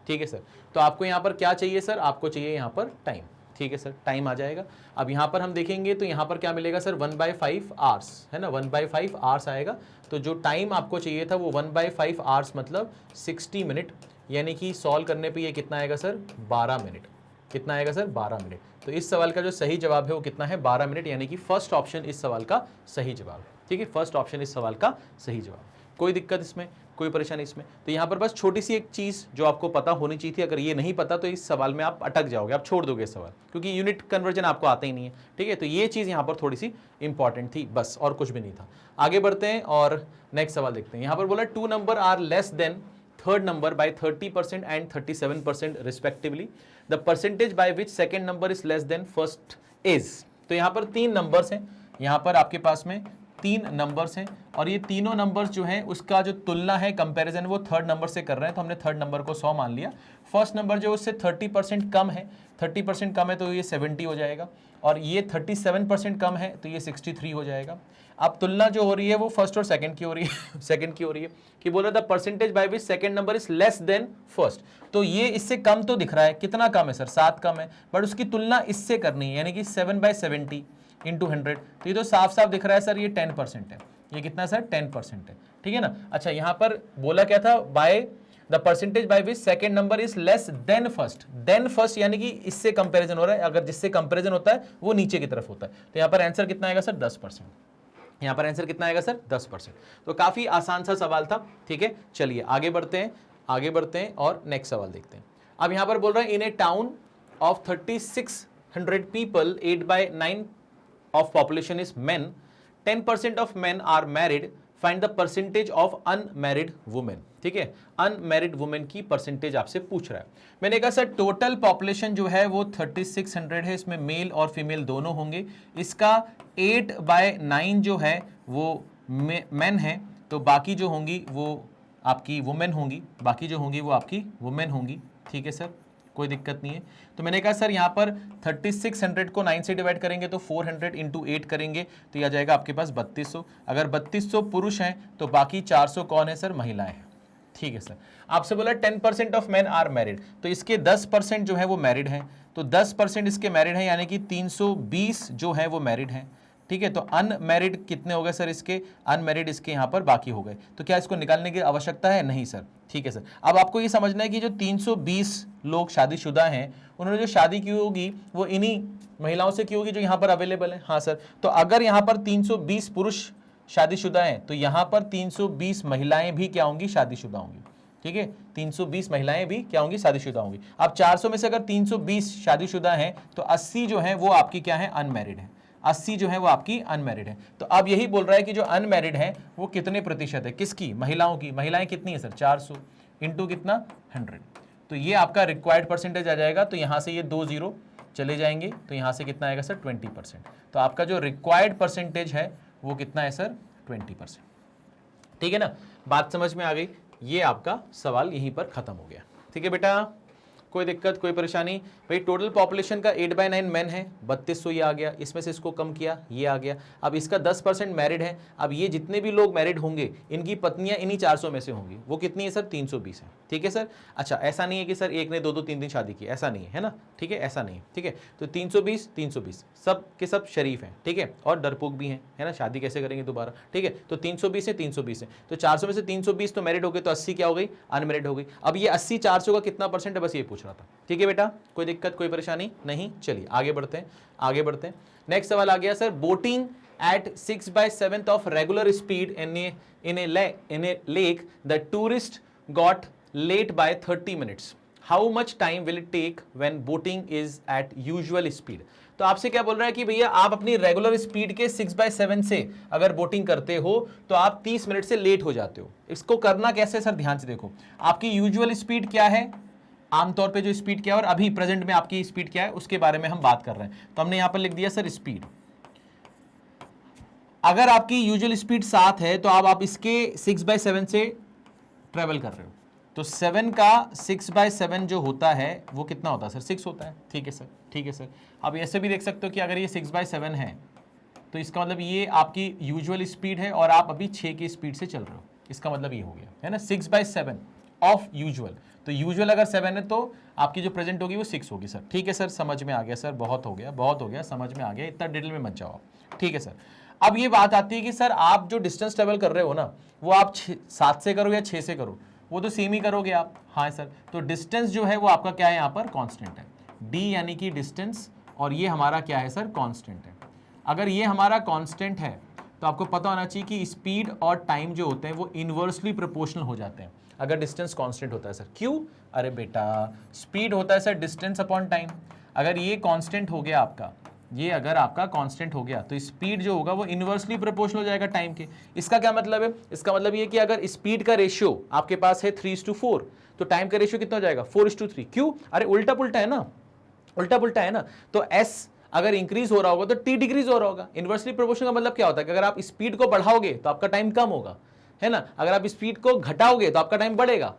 ठीक है सर। तो आपको यहां पर क्या चाहिए सर? आपको चाहिए यहां पर टाइम। ठीक है सर, टाइम आ जाएगा। अब यहां पर हम देखेंगे तो यहां पर क्या मिलेगा सर? 1/5 आवर्स, है ना, 1/5 आवर्स आएगा। तो जो टाइम आपको चाहिए था वो 1/5 आवर्स मतलब 60 मिनट, यानी कि सॉल्व करने पे ये कितना आएगा सर? 12 मिनट। कितना आएगा सर? 12 मिनट। तो इस सवाल का जो सही जवाब है वो कितना है? 12 मिनट, यानी कि फर्स्ट ऑप्शन इस सवाल का सही जवाब है। ठीक है, फर्स्ट ऑप्शन इस सवाल का सही जवाब। कोई दिक्कत इसमें, कोई परेशानी इसमें? तो यहाँ पर बस छोटी सी एक चीज़ जो आपको पता होनी चाहिए थी, अगर ये नहीं पता तो इस सवाल में आप अटक जाओगे, आप छोड़ दोगे इस सवाल, क्योंकि यूनिट कन्वर्जन आपको आता ही नहीं है। ठीक है, तो ये चीज़ यहाँ पर थोड़ी सी इंपॉर्टेंट थी, बस, और कुछ भी नहीं था। आगे बढ़ते हैं और नेक्स्ट सवाल देखते हैं। यहाँ पर बोला 2 number are less than third number by 30% and 37% respectively. The percentage by which second number is less than first is. तो यहाँ पर 3 नंबर्स हैं, यहाँ पर आपके पास में 3 नंबर्स हैं और ये तीनों नंबर्स जो हैं उसका जो तुलना है, कंपैरिजन, वो थर्ड नंबर से कर रहे हैं। तो हमने थर्ड नंबर को 100 मान लिया। फर्स्ट नंबर जो उससे 30% कम है, 30% कम है तो ये 70 हो जाएगा और ये 37% कम है तो ये 63 हो जाएगा। अब तुलना जो हो रही है वो फर्स्ट और सेकंड की हो रही है सेकंड की हो रही है कि बोला था percentage by which second number is less than first. तो ये इससे कम तो दिख रहा है, कितना कम है सर? 7 कम है, बट उसकी तुलना इससे करनी है, यानी कि 7/70 × 100। तो ये तो साफ साफ दिख रहा है सर, ये 10% है। ये कितना सर? 10% है। ठीक है ना। अच्छा, यहाँ पर बोला क्या था? By the percentage by which second number is less than first. Then first यानी कि इससे कंपैरिजन हो रहा है, अगर जिससे कंपैरिजन होता है वो नीचे की तरफ होता है। तो यहाँ पर आंसर कितना आएगा सर? 10%। यहाँ पर आंसर कितना आएगा सर? 10%। तो काफी आसान सा सवाल था। ठीक है, चलिए आगे बढ़ते हैं, आगे बढ़ते हैं और नेक्स्ट सवाल देखते हैं। अब यहाँ पर बोल रहे हैं in a town of 3600 people 8/9 of population is men, 10% of men are married, find the percentage of unmarried women. ठीक है, अनमैरिड वुमेन की परसेंटेज आपसे पूछ रहा है। मैंने कहा सर टोटल पॉपुलेशन जो है वो 3600 है, इसमें मेल और फीमेल दोनों होंगे। इसका 8/9 जो है वो मेन है, तो बाकी जो होंगी वो आपकी वुमेन होंगी, बाकी जो होंगी वो आपकी वुमेन होंगी। ठीक है सर, कोई दिक्कत नहीं है। तो मैंने कहा सर यहाँ पर 3600 को 9 से डिवाइड करेंगे तो 400 इंटू 8 करेंगे तो यह आ जाएगा आपके पास 3200। अगर 3200 पुरुष हैं तो बाकी 400 कौन है सर, महिलाएं हैं। ठीक है सर। आपसे बोला 10% ऑफ मैन आर मैरिड, तो इसके 10% जो है वो मैरिड हैं, तो 10% इसके मैरिड हैं, यानी कि 320 जो है वो मैरिड हैं। ठीक है, तो अनमैरिड कितने हो गए सर इसके, अनमैरिड इसके यहाँ पर बाकी हो गए। तो क्या इसको निकालने की आवश्यकता है, नहीं सर। ठीक है सर। अब आपको ये समझना है कि जो 320 लोग शादीशुदा हैं, उन्होंने जो शादी की होगी वो इन्हीं महिलाओं से की होगी जो यहाँ पर अवेलेबल है। हाँ सर। तो अगर यहाँ पर 320 पुरुष शादीशुदा हैं तो यहाँ पर 320 महिलाएं भी क्या होंगी, शादीशुदा होंगी। ठीक है, 320 महिलाएं भी क्या होंगी, शादीशुदा होंगी। अब 400 में से अगर 320 शादीशुदा हैं तो 80 जो है वो आपकी क्या है, अनमैरिड है। 80 जो है वो आपकी अनमैरिड है। तो अब यही बोल रहा है कि जो अनमैरिड है वो कितने प्रतिशत है, किसकी, महिलाओं की। महिलाएं कितनी है सर, 400 इंटू कितना, 100। तो ये आपका रिक्वायर्ड परसेंटेज आ जाएगा। तो यहां से ये 2 जीरो चले जाएंगे तो यहां से कितना आएगा सर, 20%। तो आपका जो रिक्वायर्ड परसेंटेज है वो कितना है सर, 20%। ठीक है ना, बात समझ में आ गई। ये आपका सवाल यहीं पर खत्म हो गया। ठीक है बेटा, कोई दिक्कत, कोई परेशानी। भाई टोटल पॉपुलेशन का 8/9 मैन है, 3200 ये आ गया, इसमें से इसको कम किया ये आ गया। अब इसका 10% मैरिड है। अब ये जितने भी लोग मैरिड होंगे इनकी पत्नियां इन्हीं 400 में से होंगी। वो कितनी है सर, 320 है। ठीक है सर। अच्छा, ऐसा नहीं है कि सर एक ने 2-2 3-3 शादी की, ऐसा नहीं है ना। ठीक है, ऐसा नहीं है। ठीक है, तो 320 सब के सब शरीफ हैं। ठीक है, और डरपोक भी हैं, है ना, शादी कैसे करेंगे दोबारा। ठीक है, तो 320 है, 320 है, तो 400 में से 320 तो मैरिड हो गए, तो 80 क्या हो गई, अनमैरिड हो गई। अब ये 80 400 का कितना परसेंट है, बस ये पूछ रहा था। ठीक है बेटा, कोई दिक्कत, कोई परेशानी नहीं। चलिए आगे बढ़ते हैं, आगे बढ़ते हैं। नेक्स्ट सवाल आ गया sir, boating at 6/7 of regular speed in a lake, the tourist got late by 30 minutes. How much time will it take when boating is at usual speed? तो आपसे क्या बोल रहा है कि भैया आप अपनी रेगुलर स्पीड के 6/7 से अगर बोटिंग करते हो तो आप 30 मिनट से लेट हो जाते हो। इसको करना कैसे सर, ध्यान से देखो। आपकी यूजुअल स्पीड क्या है, आमतौर पे जो स्पीड क्या है, और अभी प्रेजेंट में आपकी स्पीड क्या है, उसके बारे में हम बात कर रहे हैं। तो हमने यहां पर लिख दिया सर स्पीड। अगर आपकी यूजुअल स्पीड 7 है तो आप इसके 6/7 से ट्रेवल कर रहे हो, तो 7 का 6/7 जो होता है वो कितना होता है सर, 6 होता है। ठीक है सर, ठीक है सर। अब ऐसे भी देख सकते हो कि अगर ये 6/7 है तो इसका मतलब ये आपकी यूजुअल स्पीड है और आप अभी 6 की स्पीड से चल रहे हो। इसका मतलब ये हो गया, है ना, 6/7 ऑफ यूजुअल। तो यूजुअल अगर 7 है तो आपकी जो प्रेजेंट होगी वो 6 होगी सर। ठीक है सर, समझ में आ गया सर, बहुत हो गया, बहुत हो गया, समझ में आ गया, इतना डिटेल में मत जाओ आप। ठीक है सर। अब ये बात आती है कि सर आप जो डिस्टेंस ट्रेवल कर रहे हो ना, वो आप 7 से करो या 6 से करो, वो तो सेम ही करोगे आप। हाँ सर। तो डिस्टेंस जो है वो आपका क्या है, यहाँ पर कांस्टेंट है, डी यानी कि डिस्टेंस, और ये हमारा क्या है सर, कांस्टेंट है। अगर ये हमारा कांस्टेंट है तो आपको पता होना चाहिए कि स्पीड और टाइम जो होते हैं वो इनवर्सली प्रोपोर्शनल हो जाते हैं अगर डिस्टेंस कांस्टेंट होता है सर। क्यों, अरे बेटा स्पीड होता है सर डिस्टेंस अपॉन टाइम। अगर ये कांस्टेंट हो गया आपका, ये अगर आपका कांस्टेंट हो गया तो स्पीड जो होगा वो इनवर्सली प्रोपोर्शनल हो जाएगा टाइम के। इसका क्या मतलब है, इसका मतलब ये कि अगर स्पीड का रेशियो आपके पास है 3:4 तो टाइम का रेशियो कितना हो जाएगा, 4:3। क्यों, अरे उल्टा पुल्टा है ना, उल्टा पुल्टा है ना। तो s अगर इंक्रीज हो रहा होगा तो t डिक्रीज हो रहा होगा। इनवर्सली प्रोपोर्शनल का मतलब क्या होता है कि अगर आप स्पीड को बढ़ाओगे तो आपका टाइम कम होगा, है ना। अगर आप स्पीड को घटाओगे तो आपका टाइम बढ़ेगा।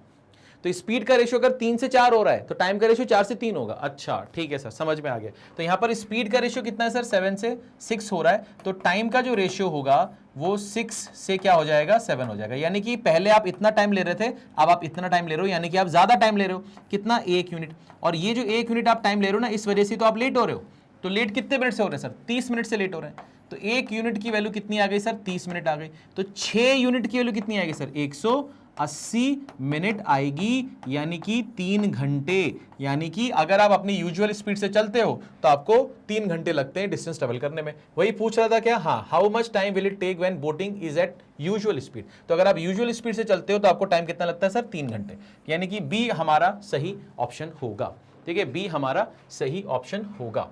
तो स्पीड का रेशियो अगर 3 से 4 हो रहा है तो टाइम का रेशियो 4 से 3 होगा। अच्छा ठीक है सर, समझ में आ गया। तो यहां पर स्पीड का रेशियो कितना है सर, 7 से 6 हो रहा है, तो टाइम का जो रेशियो होगा वो 6 से क्या हो जाएगा, 7 हो जाएगा। यानी कि पहले आप इतना टाइम ले रहे थे, अब आप इतना टाइम ले रहे हो, यानी कि आप ज्यादा टाइम ले रहे हो। कितना, 1 यूनिट। और ये जो 1 यूनिट आप टाइम ले रहे हो ना, इस वजह से तो आप लेट हो रहे हो। तो लेट कितने मिनट से हो रहे हैं सर, 30 मिनट से लेट हो रहे हैं। तो 1 यूनिट की वैल्यू कितनी आ गई सर, 30 मिनट आ गई। तो 6 यूनिट की वैल्यू कितनी आएगी सर, 180 मिनट आएगी, यानी कि 3 घंटे। यानी कि अगर आप अपनी यूजुअल स्पीड से चलते हो तो आपको 3 घंटे लगते हैं डिस्टेंस ट्रेवल करने में। वही पूछ रहा था क्या, हाँ, how much time will it take when boating is at usual speed. तो अगर आप यूजुअल स्पीड से चलते हो तो आपको टाइम कितना लगता है सर, 3 घंटे। यानी कि बी हमारा सही ऑप्शन होगा। ठीक है, बी हमारा सही ऑप्शन होगा।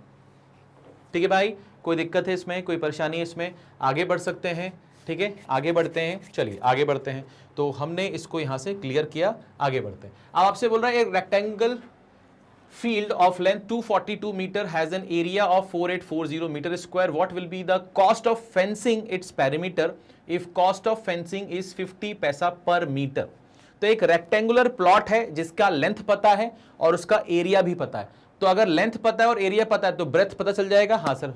ठीक है भाई, कोई दिक्कत है इसमें, कोई परेशानी है इसमें, आगे बढ़ सकते हैं। ठीक है, आगे बढ़ते हैं, चलिए आगे बढ़ते हैं। तो हमने इसको यहां से क्लियर किया, आगे बढ़ते हैं। अब आपसे बोल रहा है एक rectangle field of length 242 meter has an area of 4840 meter square. What will be the cost of fencing its perimeter if cost of fencing is 50 पैसा per meter? तो एक रेक्टेंगुलर प्लॉट है जिसका लेंथ पता है और उसका एरिया भी पता है। तो अगर लेंथ पता है और एरिया पता है तो ब्रेथ पता चल जाएगा। हाँ सर,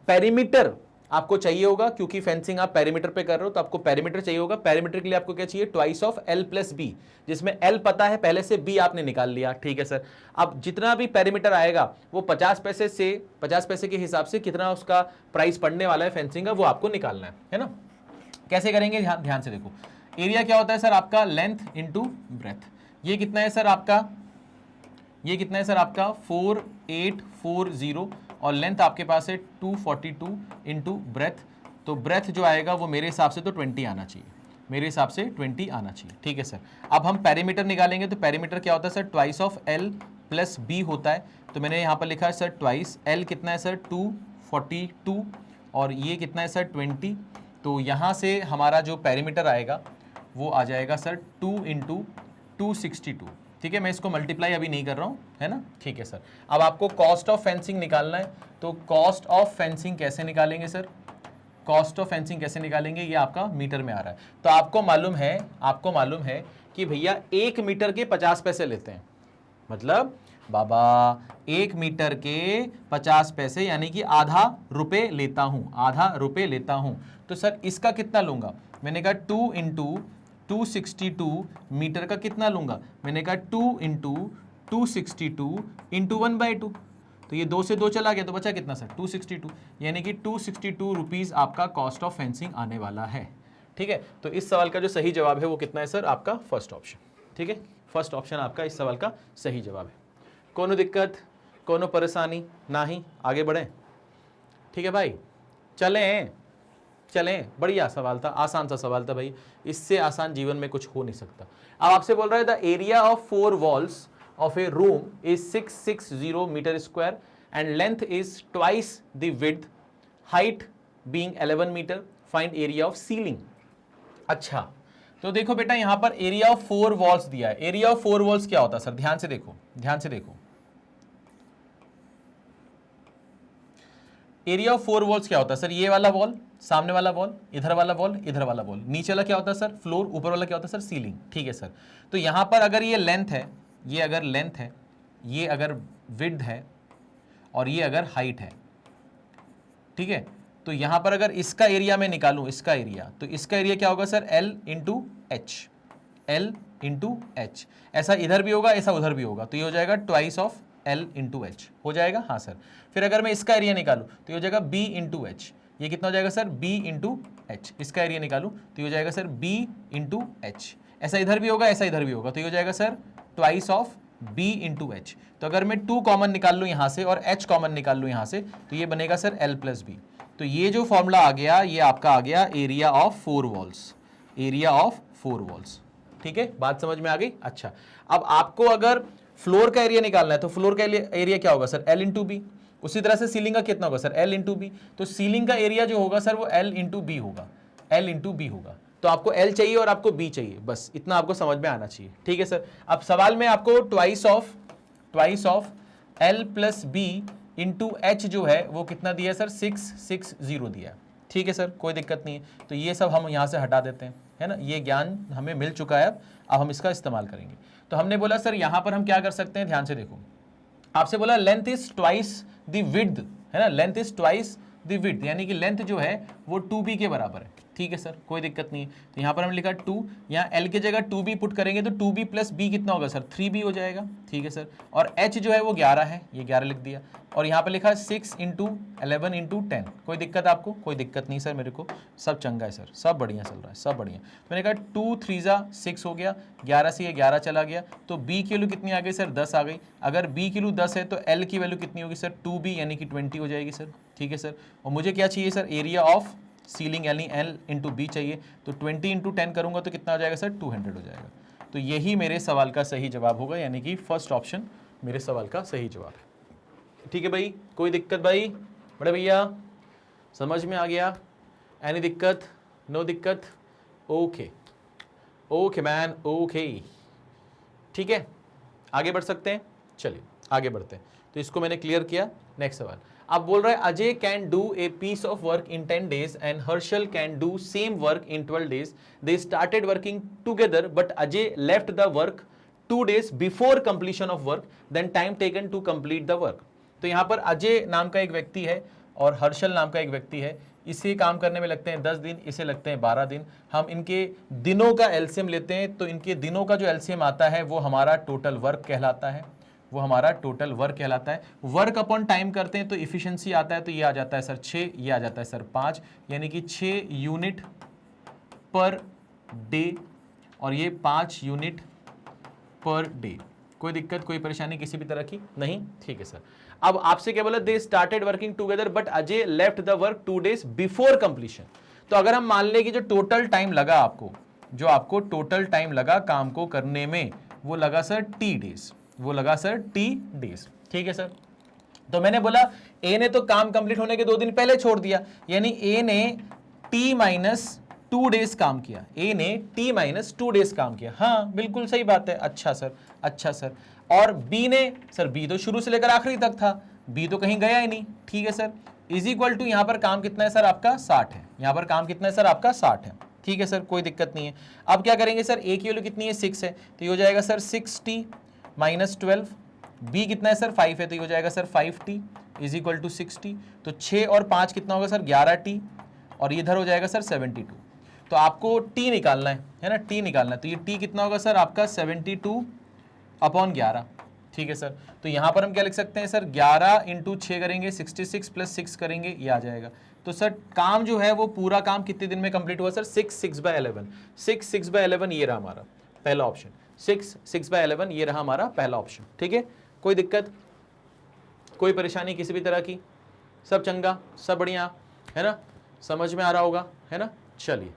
पेरीमीटर आपको चाहिए होगा क्योंकि फेंसिंग आप पेरीमीटर पे कर रहे हो तो आपको पेरीमीटर चाहिए होगा। पेरीमीटर के लिए आपको क्या चाहिए, twice of L plus B, जिसमें एल पता है पहले से, बी आपने निकाल लिया। ठीक है सर, अब जितना भी पेरीमीटर आएगा वो 50 पैसे से 50 पैसे के हिसाब से कितना उसका प्राइस पड़ने वाला है फेंसिंग का, वो आपको निकालना है ना। कैसे करेंगे, ध्यान से देखो। एरिया क्या होता है सर आपका, लेंथ इंटू ब्रेथ। ये कितना है सर आपका, ये कितना है सर आपका 4840 और लेंथ आपके पास है 242 इंटू ब्रेथ। तो ब्रेथ जो आएगा वो मेरे हिसाब से तो 20 आना चाहिए, मेरे हिसाब से 20 आना चाहिए। ठीक है सर, अब हम पेरीमीटर निकालेंगे तो पेरीमीटर क्या होता है sir, twice of L plus B होता है। तो मैंने यहाँ पर लिखा है सर ट्वाइस, एल कितना है सर 242 और ये कितना है सर 20। तो यहाँ से हमारा जो पेरीमीटर आएगा वो आ जाएगा सर 2 इंटू 262। ठीक है, मैं इसको मल्टीप्लाई अभी नहीं कर रहा हूँ, है ना। ठीक है सर, अब आपको कॉस्ट ऑफ फेंसिंग निकालना है। तो कॉस्ट ऑफ फेंसिंग कैसे निकालेंगे सर, कॉस्ट ऑफ फेंसिंग कैसे निकालेंगे, ये आपका मीटर में आ रहा है। तो आपको मालूम है कि भैया 1 मीटर के 50 पैसे लेते हैं, मतलब बाबा 1 मीटर के 50 पैसे यानी कि आधा रुपए लेता हूं। तो सर इसका कितना लूंगा, मैंने कहा 2 इंटू 262 मीटर का कितना लूंगा, मैंने कहा 2 इंटू 262 इंटू 1/2। तो ये 2 से 2 चला गया तो बचा कितना सर 262, यानी कि 262 रुपीज आपका कॉस्ट ऑफ फेंसिंग आने वाला है। ठीक है, तो इस सवाल का जो सही जवाब है वो कितना है सर, आपका फर्स्ट ऑप्शन। ठीक है, फर्स्ट ऑप्शन आपका इस सवाल का सही जवाब है। कोनो दिक्कत, कोनो परेशानी नहीं, आगे बढ़ें। ठीक है भाई, चलें, बढ़िया सवाल था, आसान सा सवाल था भाई, इससे आसान जीवन में कुछ हो नहीं सकता। अब आपसे बोल रहा है the area of 4 walls of a room is 660 metre square and length is twice the width, height being 11 metre, find area of ceiling. अच्छा, तो देखो बेटा यहां पर एरिया ऑफ 4 वॉल्स दिया है। एरिया ऑफ 4 वॉल्स क्या होता है सर, ध्यान से देखो। एरिया ऑफ 4 वॉल्स क्या होता है सर, ये वाला वॉल, सामने वाला वॉल, इधर वाला वॉल, इधर वाला वॉल, नीचे वाला क्या होता है सर फ्लोर, ऊपर वाला क्या होता है सर सीलिंग। ठीक है सर, तो यहां पर अगर ये लेंथ है, ये अगर लेंथ है, ये अगर विड्थ है और ये अगर हाइट है, ठीक है, तो यहां पर अगर इसका एरिया मैं निकालूं, इसका एरिया, तो इसका एरिया क्या होगा सर L इंटू एच। ऐसा इधर भी होगा, ऐसा उधर भी होगा, तो ये हो जाएगा twice of L into H हो जाएगा। हाँ सर, फिर अगर मैं इसका एरिया निकालूं तो ये हो जाएगा B इंटू एच। ये कितना हो जाएगा सर B इंटू एच। इसका एरिया निकालूं तो ये हो जाएगा सर B इंटू एच। ऐसा इधर भी होगा, ऐसा इधर भी होगा, तो ये हो जाएगा sir twice of B into H. तो अगर मैं 2 कॉमन निकाल लूँ यहाँ से और H कॉमन निकाल लूँ यहाँ से, तो ये बनेगा सर L प्लस बी। तो ये जो फॉर्मूला आ गया, ये आपका आ गया area of 4 walls, area of 4 walls. ठीक है, बात समझ में आ गई। अच्छा, अब आपको अगर फ्लोर का एरिया निकालना है तो फ्लोर का एरिया क्या होगा सर L इंटू बी। उसी तरह से सीलिंग का कितना होगा सर L इंटू बी। तो सीलिंग का एरिया जो होगा सर वो L इंटू बी होगा, L इंटू बी होगा। तो आपको L चाहिए और आपको B चाहिए, बस इतना आपको समझ में आना चाहिए। ठीक है सर, अब सवाल में आपको twice of L plus B into H जो है वो कितना दिया है सर 660 दिया है। ठीक है सर, कोई दिक्कत नहीं है। तो ये सब हम यहाँ से हटा देते हैं, है ना, ये ज्ञान हमें मिल चुका है, अब हम इसका इस्तेमाल करेंगे। तो हमने बोला सर यहाँ पर हम क्या कर सकते हैं, ध्यान से देखो, आपसे बोला length is twice the width, है ना, length is twice the width, यानी कि लेंथ जो है वो 2b के बराबर है। ठीक है सर, कोई दिक्कत नहीं है। तो यहाँ पर हमने लिखा 2, यहाँ L की जगह 2b पुट करेंगे तो 2b प्लस b कितना होगा सर 3b हो जाएगा। ठीक है सर, और h जो है वो 11 है, ये 11 लिख दिया। और यहाँ पर लिखा 6 इंटू 11 इंटू 10। कोई दिक्कत आपको? कोई दिक्कत नहीं सर, मेरे को सब चंगा है सर, सब बढ़िया चल रहा है, सब बढ़िया। मैंने कहा 2 3 6 हो गया, 11 से ये 11 चला गया, तो b की वैल्यू कितनी आ गई सर 10 आ गई। अगर b की वैल्यू 10 है तो L की वैल्यू कितनी होगी सर 2b, यानी कि 20 हो जाएगी सर। ठीक है सर, और मुझे क्या चाहिए सर एरिया ऑफ सीलिंग यानी L इंटू बी चाहिए, तो 20 इंटू 10 करूंगा तो कितना हो जाएगा सर 200 हो जाएगा। तो यही मेरे सवाल का सही जवाब होगा, यानी कि फर्स्ट ऑप्शन मेरे सवाल का सही जवाब है। ठीक है भाई, कोई दिक्कत भाई, बड़े भैया समझ में आ गया? एनी दिक्कत? नो दिक्कत? Okay okay man, okay. ठीक है, आगे बढ़ सकते हैं, चलिए आगे बढ़ते हैं। तो इसको मैंने क्लियर किया। नेक्स्ट सवाल, आप बोल रहे हैं Ajay can do a piece of work in 10 days and Harshal can do same work in 12 days. They started working together but Ajay left the work 2 days before completion of work, then time taken to complete the work. तो यहां पर अजय नाम का एक व्यक्ति है और हर्षल नाम का एक व्यक्ति है, इसे काम करने में लगते हैं 10 दिन, इसे लगते हैं 12 दिन. हम इनके दिनों का एलसीएम लेते हैं, तो इनके दिनों का जो एलसीएम आता है वो हमारा टोटल वर्क कहलाता है, वो हमारा टोटल वर्क कहलाता है. वर्क अपॉन टाइम करते हैं तो इफिशिएंसी आता है, तो ये आ जाता है सर 6, ये आ जाता है सर 5, यानी कि 6 यूनिट पर डे और ये 5 यूनिट पर डे. कोई दिक्कत, कोई परेशानी किसी भी तरह की नहीं? ठीक है सर. अब आपसे क्या बोला, दे started working together but Ajay left the work 2 days before completion. तो अगर हम मान लें कि जो टोटल टाइम लगा आपको, जो आपको टोटल टाइम लगा काम को करने में, वो लगा सर T days, वो लगा सर T days. ठीक है सर. तो मैंने बोला ए ने तो काम कंप्लीट होने के 2 दिन पहले छोड़ दिया, यानी ए ने T-2 days काम किया, ए ने T-2 days काम किया. हाँ बिल्कुल सही बात है. अच्छा सर, अच्छा सर. और बी ने, सर बी तो शुरू से लेकर आखिरी तक था, बी तो कहीं गया ही नहीं. ठीक है सर. इज इक्वल टू यहां पर काम कितना है सर आपका 60 है, यहां पर काम कितना है सर आपका 60 है. ठीक है सर, कोई दिक्कत नहीं है. अब क्या करेंगे सर, ए की वैल्यू कितनी है 6 है, तो ये हो जाएगा सर 6T माइनस 12. बी कितना है सर 5 है, तो ये हो जाएगा sir 5T is equal to 6T. तो 6 और 5 कितना होगा सर 11T, और इधर हो जाएगा सर 72. तो आपको T निकालना है ना, T निकालना है. तो ये T कितना होगा सर आपका 72 अपॉन 11. ठीक है सर. तो यहां पर हम क्या लिख सकते हैं सर, 11 इंटू 6 करेंगे 66 प्लस 6 करेंगे, ये आ जाएगा. तो सर काम जो है वो पूरा काम कितने दिन में कंप्लीट हुआ सर, 6/11. 6/11 ये रहा हमारा पहला ऑप्शन. 6/11 ये रहा हमारा पहला ऑप्शन. ठीक है, कोई दिक्कत, कोई परेशानी किसी भी तरह की? सब चंगा, सब बढ़िया है ना, समझ में आ रहा होगा है ना. चलिए,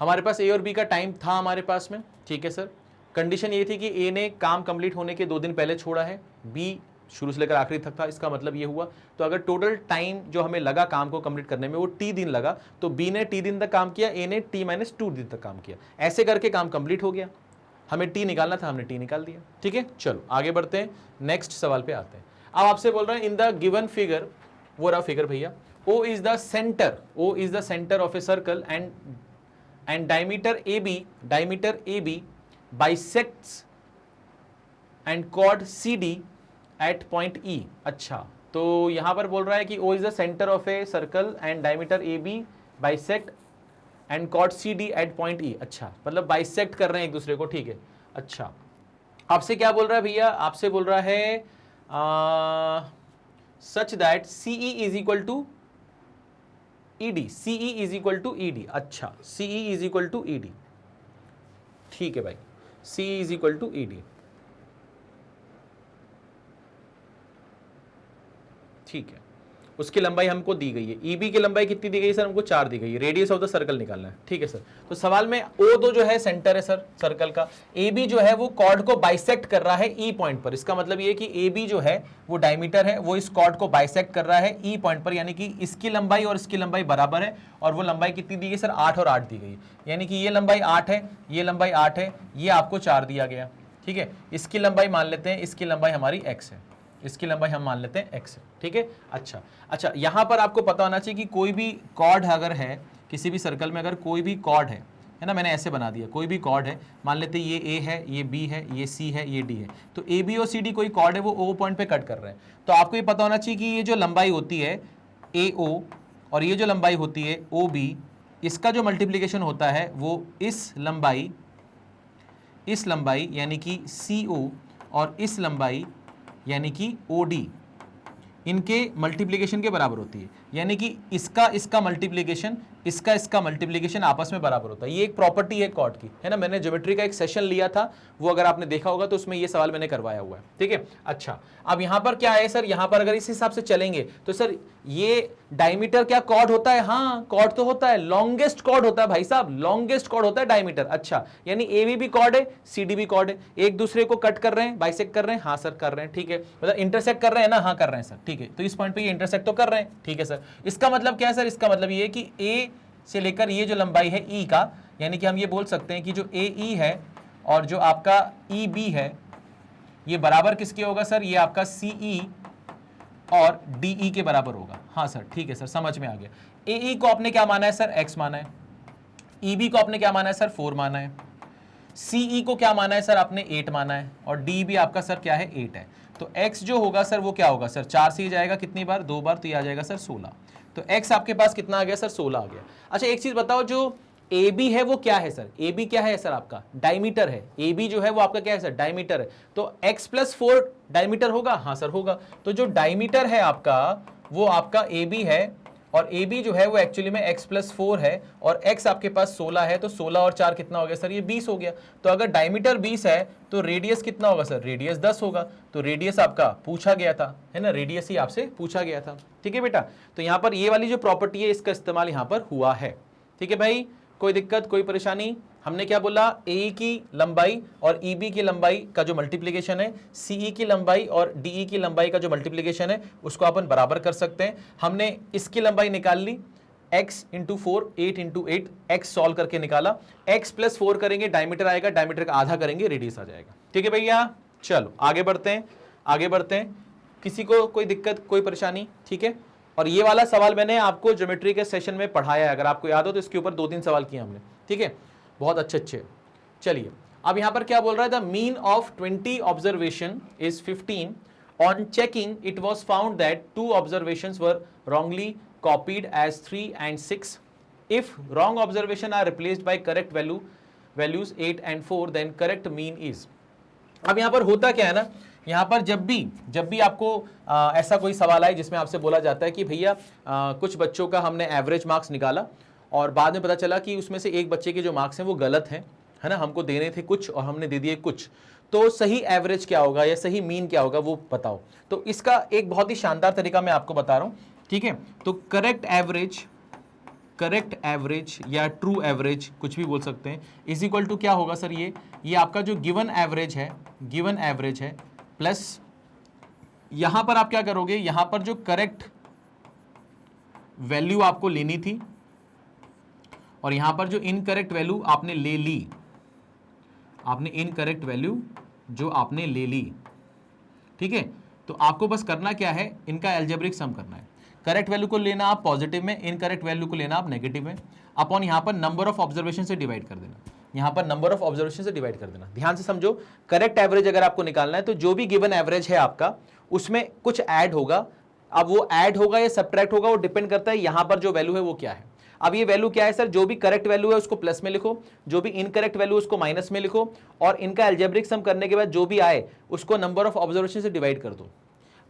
हमारे पास ए और बी का टाइम था हमारे पास में. ठीक है सर. कंडीशन ये थी कि ए ने काम कंप्लीट होने के 2 दिन पहले छोड़ा है, बी शुरू से लेकर आखिरी तक था. इसका मतलब ये हुआ, तो अगर टोटल टाइम जो हमें लगा काम को कंप्लीट करने में वो T दिन लगा, तो बी ने T दिन तक काम किया, ए ने T-2 दिन तक काम किया. ऐसे करके काम कंप्लीट हो गया. हमें T निकालना था, हमने T निकाल दिया. ठीक है, चलो आगे बढ़ते हैं, नेक्स्ट सवाल पे आते हैं. अब आपसे बोल रहे हैं इन द गिवन फिगर, वो रहा फिगर भैया, O is the center of a circle and diameter AB bisects and chord CD at point E. अच्छा, तो यहां पर बोल रहा है कि O is the center of a circle and diameter AB bisect and chord CD at point E. अच्छा, मतलब बाइसेक्ट कर रहे हैं एक दूसरे को. ठीक है, अच्छा. आपसे क्या बोल रहा है भैया, आपसे बोल रहा है such that CE is equal to ED. CE is equal to ED. अच्छा, CE is equal to ED. ठीक है भाई, CE is equal to ED. ठीक है, उसकी लंबाई हमको दी गई है. EB की लंबाई कितनी दी गई है सर, हमको 4 दी गई है. रेडियस ऑफ द सर्कल निकालना है. ठीक है सर. तो सवाल में O तो जो है सेंटर है सर सर्कल का, AB जो है वो कॉर्ड को बाइसेक्ट कर रहा है E पॉइंट पर. इसका मतलब ये है कि AB जो है वो डायमीटर है, वो इस कॉर्ड को बाइसेक्ट कर रहा है E पॉइंट पर, यानी कि इसकी लंबाई और इसकी लंबाई बराबर है. और वो लंबाई कितनी दी गई सर, 8 और 8 दी गई, यानी कि ये लंबाई 8 है, ये लंबाई 8 है, ये आपको 4 दिया गया. ठीक है, इसकी लंबाई मान लेते हैं, इसकी लंबाई हमारी x है, इसकी लंबाई हम मान लेते हैं x है. ठीक है, अच्छा, यहां पर आपको पता होना चाहिए कि कोई भी कॉर्ड अगर है किसी भी सर्कल में, अगर कोई भी कॉर्ड है ना, मैंने ऐसे बना दिया, कोई भी कॉर्ड है, मान लेते हैं ये A है, ये B है, ये C है, ये D है, तो AB और CD कोई कॉर्ड है वो O पॉइंट पे कट कर रहे हैं. तो आपको ये पता होना चाहिए कि ये जो लंबाई होती है AO और ये जो लंबाई होती है OB, इसका जो मल्टीप्लीकेशन होता है वो इस लंबाई यानी कि CO और इस लंबाई यानी कि OD, इनके मल्टीप्लिकेशन के बराबर होती है. यानी कि इसका मल्टीप्लिकेशन, इसका मल्टीप्लिकेशन आपस में बराबर होता है. ये एक प्रॉपर्टी है कॉर्ड की, है ना. मैंने ज्योमेट्री का एक सेशन लिया था, वो अगर आपने देखा होगा तो उसमें ये सवाल मैंने करवाया हुआ है. ठीक है, अच्छा. अब यहां पर क्या है सर, यहां पर अगर इस हिसाब से चलेंगे तो सर ये डायमीटर क्या कॉर्ड होता है, हाँ कॉर्ड तो होता है, लॉन्गेस्ट कॉर्ड होता है भाई साहब, लॉन्गेस्ट कॉर्ड होता है डायमीटर. अच्छा, यानी AB भी कॉर्ड है, CD भी कॉर्ड है, एक दूसरे को कट कर रहे हैं, बाइसेक्ट कर रहे हैं. हाँ सर कर रहे हैं. ठीक है, मतलब इंटरसेक्ट कर रहे हैं ना, हाँ कर रहे हैं सर. ठीक है, तो इस पॉइंट पे ये इंटरसेक्ट तो कर रहे हैं. ठीक है सर. इसका मतलब क्या है सर, इसका मतलब ये है कि A से लेकर ये जो लंबाई है E का, यानी कि हम ये बोल सकते हैं कि जो AE है और जो आपका EB है, ये बराबर किसके होगा सर, ये आपका CE और DE के बराबर होगा। हाँ सर ठीक है सर, समझ में आ गया। AE को आपने क्या माना है सर, x माना है। EB को आपने क्या माना है सर, 4 माना है। CE को क्या माना है सर, आपने 8 माना है। और D भी आपका सर क्या है, 8 है। तो x जो होगा सर वो क्या होगा सर, 4 से ही जाएगा कितनी बार, 2 बार, तो ये आ जाएगा सर 16। तो x आपके पास कितना आ गया सर, 16 आ गया। अच्छा एक चीज बताओ, जो AB है वो क्या है सर, AB क्या है सर, आपका डायमीटर है। AB जो है वो आपका क्या है सर, डायमीटर है। तो x + 4 डायमीटर होगा, हाँ सर होगा। तो जो डायमीटर है आपका वो आपका AB है, और AB जो है वो एक्चुअली में x + 4 है, और x आपके पास 16 है। तो 16 और 4 कितना हो गया सर, ये 20 हो गया। तो अगर डायमीटर 20 है तो रेडियस कितना होगा सर, रेडियस 10 होगा। तो रेडियस आपका पूछा गया था, है ना, रेडियस ही आपसे पूछा गया था। ठीक है बेटा, तो यहां पर ये वाली जो प्रॉपर्टी है इसका इस्तेमाल यहां पर हुआ है। ठीक है भाई, कोई दिक्कत, कोई परेशानी? हमने क्या बोला, AE की लंबाई और EB की लंबाई का जो मल्टीप्लिकेशन है, CE की लंबाई और DE की लंबाई का जो मल्टीप्लिकेशन है, उसको अपन बराबर कर सकते हैं। हमने इसकी लंबाई निकाल ली, x × 4, 8 × 8, x सॉल्व करके निकाला। x + 4 करेंगे, डायमीटर आएगा, डायमीटर का आधा करेंगे, रेडियस आ जाएगा। ठीक है भैया, चलो आगे बढ़ते हैं, आगे बढ़ते हैं। किसी को कोई दिक्कत, कोई परेशानी? ठीक है, और ये वाला सवाल मैंने आपको ज्योमेट्री के सेशन में पढ़ाया है, अगर आपको याद हो तो इसके ऊपर 2-3 सवाल किए हमने। ठीक है, बहुत अच्छे। चलिए अब यहां पर क्या बोल रहा है, the mean of 20 observation is 15. On checking it was found that 2 observations were wrongly copied as 3 and 6. If wrong observation are replaced by correct values 8 and 4, then correct mean is. अब यहां पर होता क्या है ना, यहां पर जब भी आपको ऐसा कोई सवाल आए जिसमें आपसे बोला जाता है कि भैया कुछ बच्चों का हमने एवरेज मार्क्स निकाला और बाद में पता चला कि उसमें से एक बच्चे के जो मार्क्स हैं वो गलत हैं, है ना, हमको देने थे कुछ और हमने दे दिए कुछ, तो सही एवरेज क्या होगा या सही मीन क्या होगा वो बताओ। तो इसका एक बहुत ही शानदार तरीका मैं आपको बता रहा हूं। ठीक है, तो करेक्ट एवरेज या ट्रू एवरेज कुछ भी बोल सकते हैं, इज इक्वल टू क्या होगा सर, ये आपका जो गिवन एवरेज है प्लस यहां पर आप क्या करोगे, यहां पर जो करेक्ट वैल्यू आपको लेनी थी और यहां पर जो इनकरेक्ट वैल्यू आपने ले ली, इनकरेक्ट वैल्यू जो आपने ले ली। ठीक है, तो आपको बस करना क्या है, इनका एल्जेब्रिक सम करना है। करेक्ट वैल्यू को लेना आप पॉजिटिव में, इनकरेक्ट वैल्यू को लेना आप नेगेटिव में, अपॉन यहां पर नंबर ऑफ ऑब्जर्वेशन से डिवाइड कर देना, ध्यान से समझो। करेक्ट एवरेज अगर आपको निकालना है तो जो भी गिवन एवरेज है आपका उसमें कुछ ऐड होगा। अब वो ऐड होगा या सब्ट्रैक्ट होगा वो डिपेंड करता है यहां पर जो वैल्यू है वो क्या है। अब ये वैल्यू क्या है सर, जो भी करेक्ट वैल्यू है उसको प्लस में लिखो, जो भी इनकरेक्ट वैल्यू उसको माइनस में लिखो, और इनका एल्जेब्रिक सम करने के बाद जो भी आए उसको नंबर ऑफ ऑब्जर्वेशन से डिवाइड कर दो।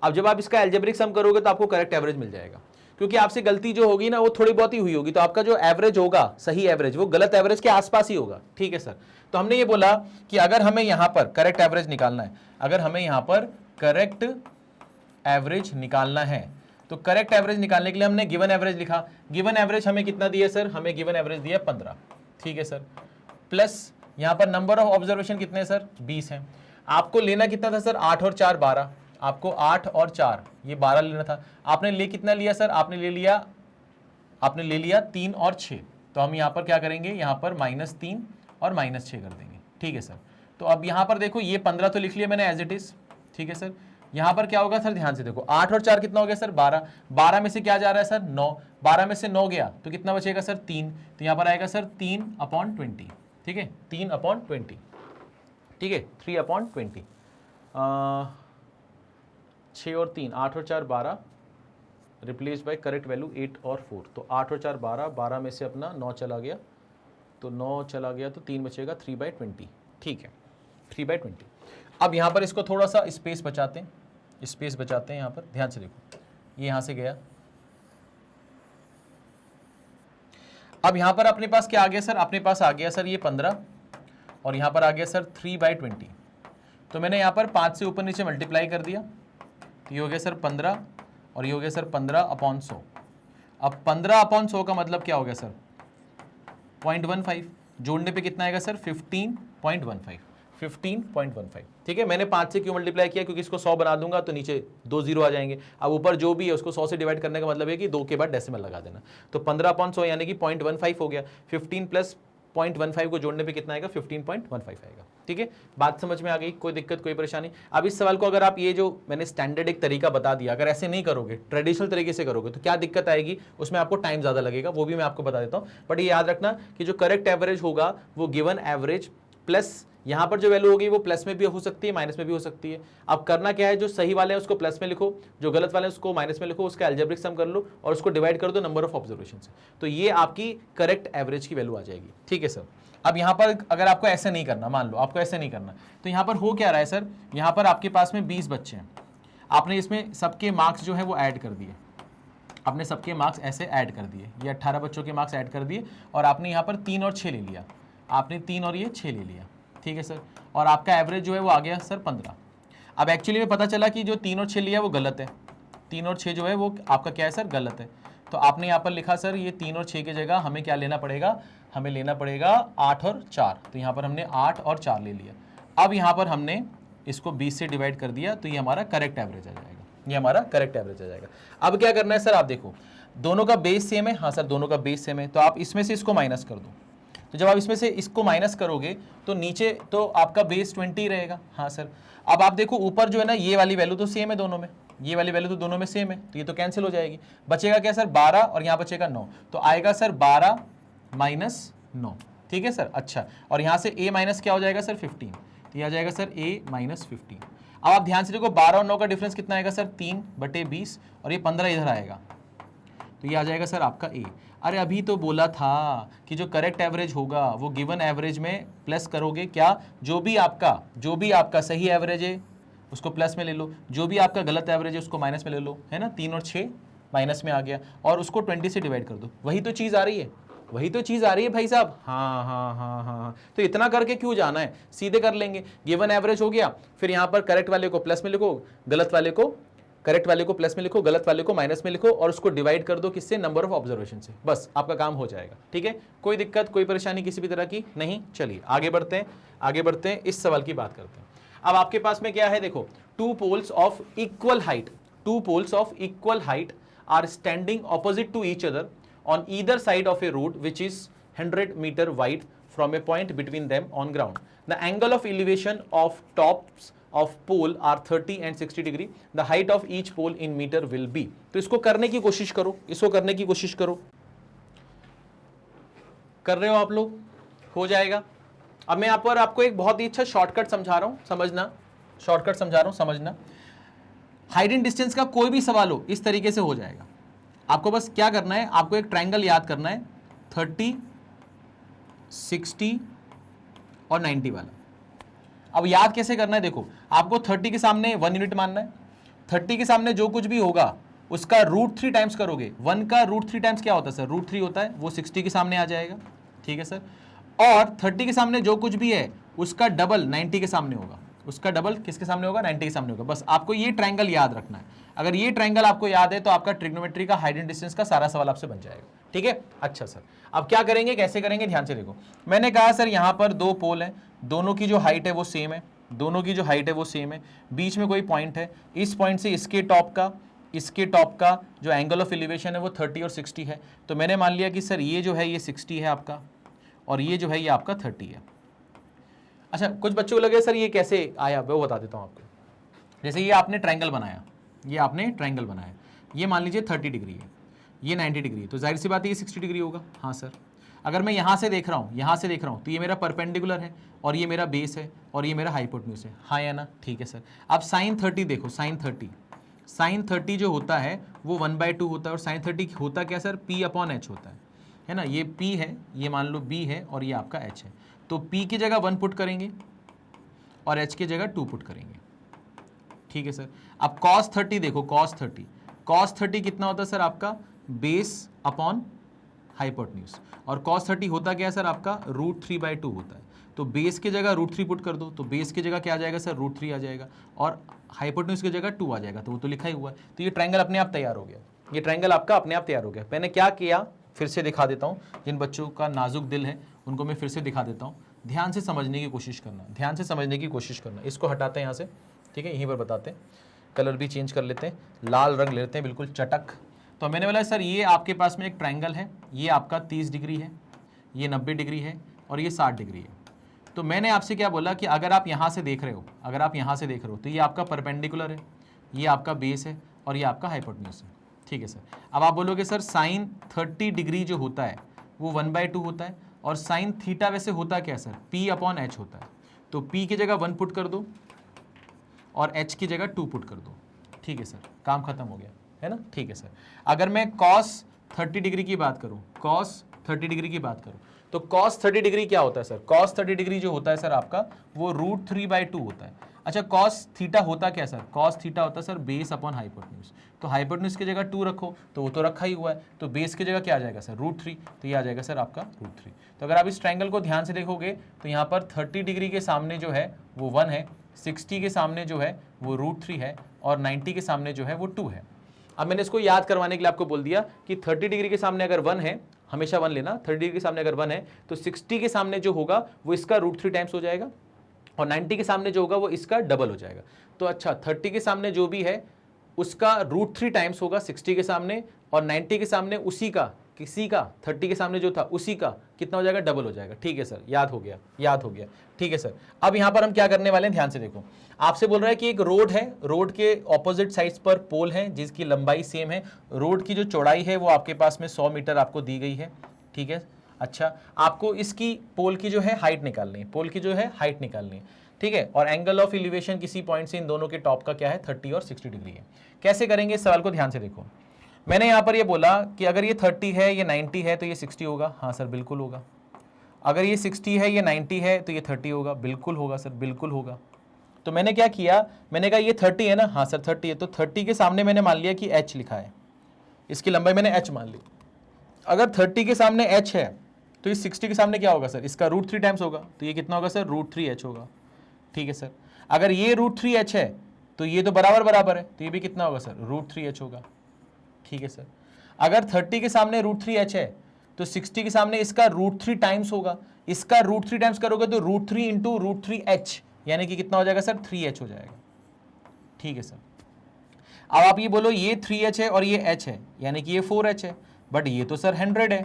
अब जब आप इसका एल्जेब्रिक सम करोगे तो आपको करेक्ट एवरेज मिल जाएगा, क्योंकि आपसे गलती जो होगी ना वो थोड़ी बहुत ही हुई होगी, तो आपका जो एवरेज होगा, सही एवरेज, वो गलत एवरेज के आसपास ही होगा। ठीक है सर, तो हमने ये बोला कि अगर हमें यहां पर करेक्ट एवरेज निकालना है, तो करेक्ट एवरेज निकालने के लिए हमने गिवन एवरेज लिखा। गिवन एवरेज हमें कितना दिया सर, हमें गिवन एवरेज दिया 15। ठीक है सर, प्लस यहां पर नंबर ऑफ ऑब्जर्वेशन कितने हैं सर, 20 हैं। आपको लेना कितना था सर, 8 और 4 12, आपको 8 और 4 ये 12 लेना था। आपने ले कितना लिया सर, आपने ले लिया 3 और 6। तो हम यहां पर क्या करेंगे, यहां पर -3 और -6 कर देंगे। ठीक है सर, तो अब यहां पर देखो ये 15 तो लिख लिया मैंने एज इट इज। ठीक है सर, यहां पर क्या होगा सर, ध्यान से देखो, 8 और 4 कितना हो गया सर, 12। 12 में से क्या जा रहा है सर, 9। 12 में से 9 गया तो कितना बचेगा सर, 3। तो यहां पर आएगा सर 3/20। ठीक है, 3/20। ठीक है, 3/20। 6 और 3, 8 और 4 12, रिप्लेस बाय करेक्ट वैल्यू 8 और 4। तो 8 और 4 12, 12 में से अपना 9 चला गया, तो 9 चला गया तो 3 बचेगा, 3/20। ठीक है, 3/20। अब यहां पर इसको थोड़ा सा स्पेस बचाते हैं, यहां पर ध्यान से देखो, ये यहां से गया। अब यहां पर अपने पास क्या आ गया सर, अपने पास आ गया सर ये 15, और यहां पर आ गया सर 3/20। तो मैंने यहां पर 5 से ऊपर नीचे मल्टीप्लाई कर दिया, तो ये हो गया सर 15 और ये हो गया सर 15/100। अब 15/100 का मतलब क्या हो गया सर, 0.15, जोड़ने पे कितना आएगा सर, 15.15। ठीक है, मैंने 5 से क्यों मल्टीप्लाई किया, क्योंकि इसको 100 बना दूंगा तो नीचे 2 0 आ जाएंगे। अब ऊपर जो भी है उसको 100 से डिवाइड करने का मतलब है कि 2 के बाद डेसिमल लगा देना। तो 15/100 यानी कि 0.15 हो गया। 15 + 0.15 को जोड़ने पे कितना आएगा, 15.15 आएगा। ठीक है, बात समझ में आ गई, कोई दिक्कत कोई परेशानी? अब इस सवाल को अगर आप ये जो मैंने स्टैंडर्ड एक तरीका बता दिया, अगर ऐसे नहीं करोगे, ट्रेडिशनल तरीके से करोगे तो क्या दिक्कत आएगी, उसमें आपको टाइम ज़्यादा लगेगा, वो भी मैं आपको बता देता हूँ। बट ये याद रखना कि जो करेक्ट एवरेज होगा वो गिवन एवरेज प्लस यहाँ पर जो वैल्यू होगी वो प्लस में भी हो सकती है, माइनस में भी हो सकती है। अब करना क्या है, जो सही वाले हैं उसको प्लस में लिखो, जो गलत वाले हैं उसको माइनस में लिखो, उसका अलजेब्रिक सम कर लो और उसको डिवाइड कर दो नंबर ऑफ ऑब्जर्वेशन से, तो ये आपकी करेक्ट एवरेज की वैल्यू आ जाएगी। ठीक है सर। अब यहाँ पर अगर आपको ऐसे नहीं करना, मान लो आपको ऐसे नहीं करना, तो यहाँ पर हो क्या रहा है सर, यहाँ पर आपके पास में 20 बच्चे हैं, आपने इसमें सबके मार्क्स जो है वो ऐड कर दिए, आपने सबके मार्क्स ऐसे ऐड कर दिए, ये 18 बच्चों के मार्क्स ऐड कर दिए और आपने यहाँ पर 3 और 6 ले लिया, आपने 3 और ये 6 ले लिया। ठीक है सर, और आपका एवरेज जो है वो आ गया सर 15। अब एक्चुअली में पता चला कि जो 3 और 6 लिया वो गलत है, 3 और 6 जो है वो आपका क्या है सर, गलत है। तो आपने यहाँ पर लिखा सर ये 3 और 6 की जगह हमें क्या लेना पड़ेगा, हमें लेना पड़ेगा 8 और 4, तो यहाँ पर हमने 8 और 4 ले लिया। अब यहाँ पर हमने इसको 20 से डिवाइड कर दिया, तो ये हमारा करेक्ट एवरेज आ जाएगा, ये हमारा करेक्ट एवरेज आ जाएगा। अब क्या करना है सर, आप देखो दोनों का बेस सेम है, हाँ सर दोनों का बेस सेम है, तो आप इसमें से इसको माइनस कर दो, तो जब आप इसमें से इसको माइनस करोगे तो नीचे तो आपका बेस 20 रहेगा। हाँ सर, अब आप देखो ऊपर जो है ना ये वाली वैल्यू तो सेम है दोनों में, ये वाली वैल्यू तो दोनों में सेम है, तो ये तो कैंसिल हो जाएगी, बचेगा क्या सर 12 और यहाँ बचेगा 9, तो आएगा सर 12 माइनस 9। ठीक है सर, अच्छा, और यहाँ से a माइनस क्या हो जाएगा सर 15, तो ये आ जाएगा सर a माइनस 15। अब आप ध्यान से देखो 12 और 9 का डिफरेंस कितना आएगा सर 3/20 और ये 15 इधर आएगा, तो ये आ जाएगा सर आपका a। अरे अभी तो बोला था कि जो करेक्ट एवरेज होगा वो गिवन एवरेज में प्लस करोगे, क्या जो भी आपका सही एवरेज है उसको प्लस में ले लो, जो भी आपका गलत एवरेज है उसको माइनस में ले लो, है ना, 3 और 6 माइनस में आ गया और उसको 20 से डिवाइड कर दो, वही तो चीज़ आ रही है, वही तो चीज़ आ रही है भाई साहब। हाँ हाँ हाँ हाँ, तो इतना करके क्यों जाना है, सीधे कर लेंगे, गिवन एवरेज हो गया, फिर यहाँ पर करेक्ट वाले को प्लस में लिखो, करेक्ट वाले को प्लस में लिखो, गलत वाले को माइनस में लिखो और उसको डिवाइड कर दो किससे, नंबर ऑफ ऑब्जर्वेशन से, बस आपका काम हो जाएगा। ठीक है, कोई दिक्कत कोई परेशानी किसी भी तरह की नहीं। चलिए आगे बढ़ते हैं, इस सवाल की बात करते हैं। अब आपके पास में क्या है, देखो two poles of equal height are standing opposite to each other on either side of a road which is 100 meter wide from a point between them on ground. The angle of elevation of tops of pole are 30 and 60 degree. The height of each pole in meter will be. तो इसको करने की कोशिश करो, कर रहे हो आप लोग, हो जाएगा। अब मैं यहाँ पर आपको एक बहुत ही अच्छा शॉर्टकट समझा रहा हूँ, समझना। हाइट एंड डिस्टेंस का कोई भी सवाल हो इस तरीके से हो जाएगा। आपको बस क्या करना है, आपको एक ट्रायंगल याद करना है 30, 60 और 90 वाला। अब याद कैसे करना है, देखो आपको 30 के सामने 1 यूनिट मानना है, 30 के सामने जो कुछ भी होगा उसका √3 टाइम्स करोगे, 1 का √3 टाइम्स क्या होता है सर, √3 होता है, वो 60 के सामने आ जाएगा। ठीक है सर, और 30 के सामने जो कुछ भी है उसका डबल 90 के सामने होगा, उसका डबल किसके सामने होगा, 90 के सामने होगा। बस आपको ये ट्रायंगल याद रखना है, अगर ये ट्रायंगल आपको याद है तो आपका ट्रिग्नोमेट्री का हाइट एंड डिस्टेंस का सारा सवाल आपसे बन जाएगा। ठीक है, अच्छा सर, अब क्या करेंगे, कैसे करेंगे, ध्यान से देखो। मैंने कहा सर यहाँ पर 2 पोल हैं, दोनों की जो हाइट है वो सेम है, बीच में कोई पॉइंट है, इस पॉइंट से इसके टॉप का जो एंगल ऑफ एलिवेशन है वो 30 और 60 है। तो मैंने मान लिया कि सर ये जो है ये 60 है आपका और ये जो है ये आपका 30 है। अच्छा, कुछ बच्चों को लगे सर ये कैसे आया, वो बता देता हूँ आपको। जैसे ये आपने ट्रायंगल बनाया, ये मान लीजिए 30 डिग्री है, ये 90 डिग्री है, तो जाहिर सी बात है ये 60 डिग्री होगा। हाँ सर, अगर मैं यहाँ से देख रहा हूँ तो ये मेरा परपेंडिकुलर है और ये मेरा बेस है और ये मेरा हाइपोटेन्यूज है, हाँ या ना, ठीक है सर। अब साइन 30 देखो, साइन 30 जो होता है वो 1/2 होता है और साइन 30 होता क्या सर, P/H होता है ना, ये P है, ये मान लो B है और ये आपका H है, तो P की जगह 1 पुट करेंगे और H की जगह 2 पुट करेंगे। ठीक है सर, अब cos 30 देखो, cos 30 कितना होता है सर आपका, बेस अपॉन हाइपोटेन्यूज, और cos 30 होता क्या है सर आपका, √3/2 होता है, तो बेस की जगह √3 पुट कर दो, तो बेस की जगह क्या आ जाएगा सर, √3 आ जाएगा और हाइपोटेन्यूज की जगह 2 आ जाएगा, तो वो तो लिखा ही हुआ है। तो ये ट्रायंगल अपने आप तैयार हो गया, ये ट्रायंगल आपका अपने आप तैयार हो गया। मैंने क्या किया, फिर से दिखा देता हूँ, जिन बच्चों का नाजुक दिल है उनको मैं फिर से दिखा देता हूँ, ध्यान से समझने की कोशिश करना, इसको हटाते हैं यहाँ से, ठीक है, यहीं पर बताते हैं, कलर भी चेंज कर लेते हैं, लाल रंग लेते हैं बिल्कुल चटक। तो मैंने बोला सर ये आपके पास में एक ट्रायंगल है, ये आपका 30 डिग्री है, ये 90 डिग्री है और ये 60 डिग्री है। तो मैंने आपसे क्या बोला कि अगर आप यहाँ से देख रहे हो, अगर आप यहाँ से देख रहे हो तो ये आपका परपेंडिकुलर है, ये आपका बेस है और ये आपका हाइपोटेन्यूज है। ठीक है सर। अब आप बोलोगे सर साइन 30 डिग्री जो होता है वो 1/2 होता है और साइन थीटा वैसे होता क्या है सर, P/H होता है। तो P की जगह 1 पुट कर दो और H की जगह 2 पुट कर दो। ठीक है सर, काम खत्म हो गया है ना। ठीक है सर। अगर मैं cos 30 डिग्री की बात करूं, cos 30 डिग्री की बात करूं तो cos 30 डिग्री क्या होता है सर, cos 30 डिग्री जो होता है सर आपका वो √3/2 होता है। अच्छा cos थीटा होता क्या सर, cos थीटा होता है सर बेस अपॉन हाइपोटेन्यूज। तो हाइपोटेन्यूज की जगह 2 रखो तो वो तो रखा ही हुआ है, तो बेस की जगह क्या आ जाएगा सर √3, तो ये आ जाएगा सर आपका √3। तो अगर आप इस ट्रायंगल को ध्यान से देखोगे तो यहाँ पर 30 डिग्री के सामने जो है वो 1 है, 60 के सामने जो है वो √3 है और 90 के सामने जो है वो 2 है। अब मैंने इसको याद करवाने के लिए आपको बोल दिया कि 30 डिग्री के सामने अगर 1 है, हमेशा 1 लेना, 30 डिग्री के सामने अगर 1 है तो 60 के सामने जो होगा वो इसका √3 टाइम्स हो जाएगा और 90 के सामने जो होगा वो इसका डबल हो जाएगा। तो अच्छा 30 के सामने जो भी है उसका √3 टाइम्स होगा 60 के सामने और 90 के सामने उसी का, किसी का 30 के सामने जो था उसी का कितना हो जाएगा, डबल हो जाएगा। ठीक है सर, याद हो गया, याद हो गया। ठीक है सर। अब यहां पर हम क्या करने वाले हैं, ध्यान से देखो। आपसे बोल रहा है कि एक रोड है, रोड के ऑपोजिट साइड्स पर पोल है जिसकी लंबाई सेम है, रोड की जो चौड़ाई है वो आपके पास में 100 मीटर आपको दी गई है। ठीक है। अच्छा आपको इसकी पोल की जो है हाइट निकालनी है, पोल की जो है हाइट निकालनी है। ठीक है। और एंगल ऑफ एलिवेशन किसी पॉइंट से इन दोनों के टॉप का क्या है, 30 और 60 डिग्री है। कैसे करेंगे इस सवाल को, ध्यान से देखो। मैंने यहां पर ये बोला कि अगर ये 30 है, ये 90 है तो ये 60 होगा। हाँ सर बिल्कुल होगा। अगर ये 60 है, ये 90 है तो ये 30 होगा। बिल्कुल होगा सर, बिल्कुल होगा। तो मैंने क्या किया, मैंने कहा ये 30 है ना, हाँ सर 30 है, तो 30 के सामने मैंने मान लिया कि h लिखा है, इसकी लंबाई मैंने h मान ली। अगर 30 के सामने h है तो इस 60 के सामने क्या होगा सर, इसका √3 टाइम्स होगा, तो ये कितना होगा सर, √3h होगा। ठीक है सर। अगर ये √3h है तो ये तो बराबर बराबर है, तो ये भी कितना होगा सर, √3h होगा। ठीक है सर। अगर 30 के सामने √3h है तो 60 के सामने इसका √3 टाइम्स होगा, इसका √3 टाइम्स करोगे तो √3 इंटू √3h यानी कि कितना हो जाएगा सर, 3h हो जाएगा। ठीक है सर। अब आप ये बोलो ये 3h है और ये h है यानी कि ये 4h है, बट ये तो सर 100 है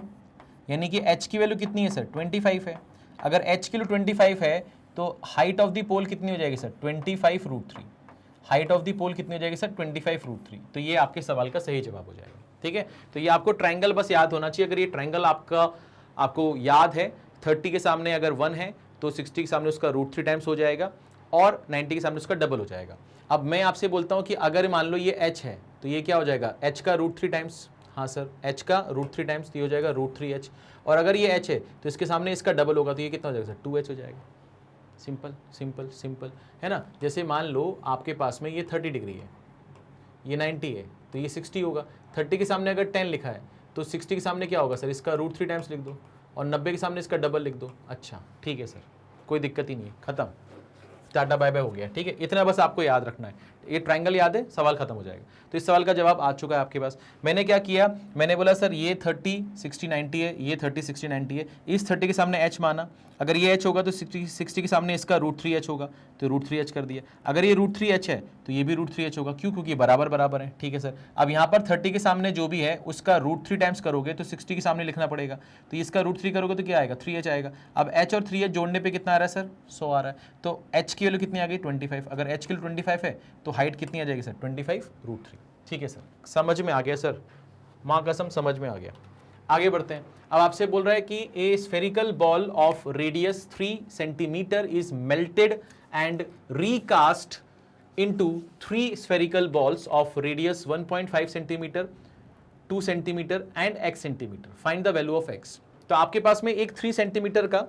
यानी कि h की वैल्यू कितनी है सर, 25 है। अगर h की वैल्यू 25 है तो हाइट ऑफ द पोल कितनी हो जाएगी सर, 25√3। हाइट ऑफ द पोल कितनी हो जाएगी सर, 25√3। तो ये आपके सवाल का सही जवाब हो जाएगा। ठीक है। तो ये आपको ट्रायंगल बस याद होना चाहिए। अगर ये ट्रायंगल आपको याद है, 30 के सामने अगर 1 है तो 60 के सामने उसका √3 टाइम्स हो जाएगा और 90 के सामने उसका डबल हो जाएगा। अब मैं आपसे बोलता हूं कि अगर मान लो ये h है तो ये क्या हो जाएगा, h का √3 टाइम्स। हाँ सर, h का √3 टाइम्स ये हो जाएगा √3h। और अगर ये h है तो इसके सामने इसका डबल होगा तो ये कितना हो जाएगा सर, 2h हो जाएगा। सिंपल सिंपल सिंपल है ना। जैसे मान लो आपके पास में ये 30 डिग्री है, ये 90 है तो ये 60 होगा। 30 के सामने अगर 10 लिखा है तो 60 के सामने क्या होगा सर, इसका √3 टाइम्स लिख दो और 90 के सामने इसका डबल लिख दो। अच्छा ठीक है सर, कोई दिक्कत ही नहीं है, खत्म, टाटा बाय बाय हो गया। ठीक है, इतना बस आपको याद रखना है। ये ट्रायंगल याद है, सवाल खत्म हो जाएगा। तो इस सवाल का जवाब आ चुका है आपके पास। मैंने क्या किया, मैंने बोला सर ये 30 60 90 है, ये 30 60 90 है, इस 30 के सामने h माना। अगर ये h होगा तो 60 के सामने इसका √3h होगा तो √3h कर दिया। अगर ये √3h है तो ये भी √3h होगा, क्यों, क्योंकि बराबर बराबर है। ठीक है सर। अब यहाँ पर 30 के सामने जो भी है उसका √3 टाइम्स करोगे तो 60 के सामने लिखना पड़ेगा, तो इसका √3 करोगे तो क्या आएगा, 3h आएगा। अब h और 3h जोड़ने पर कितना आ रहा है सर, 100 आ रहा है। तो h की वैल्यू कितनी आ गई, 25। अगर h की वैल्यू 25 है तो हाइट कितनी आ जाएगी सर, 25√3। ठीक है सर, समझ में आ गया सर, माँ कसम समझ में आ गया। आगे बढ़ते हैं। अब आपसे बोल रहा है कि ए spherical ball of radius 3 centimetre is melted and recast into 3 spherical balls of radius 1.5 centimetre, 2 centimetre and x centimetre. Find the value of x। तो आपके पास में एक 3 सेंटीमीटर का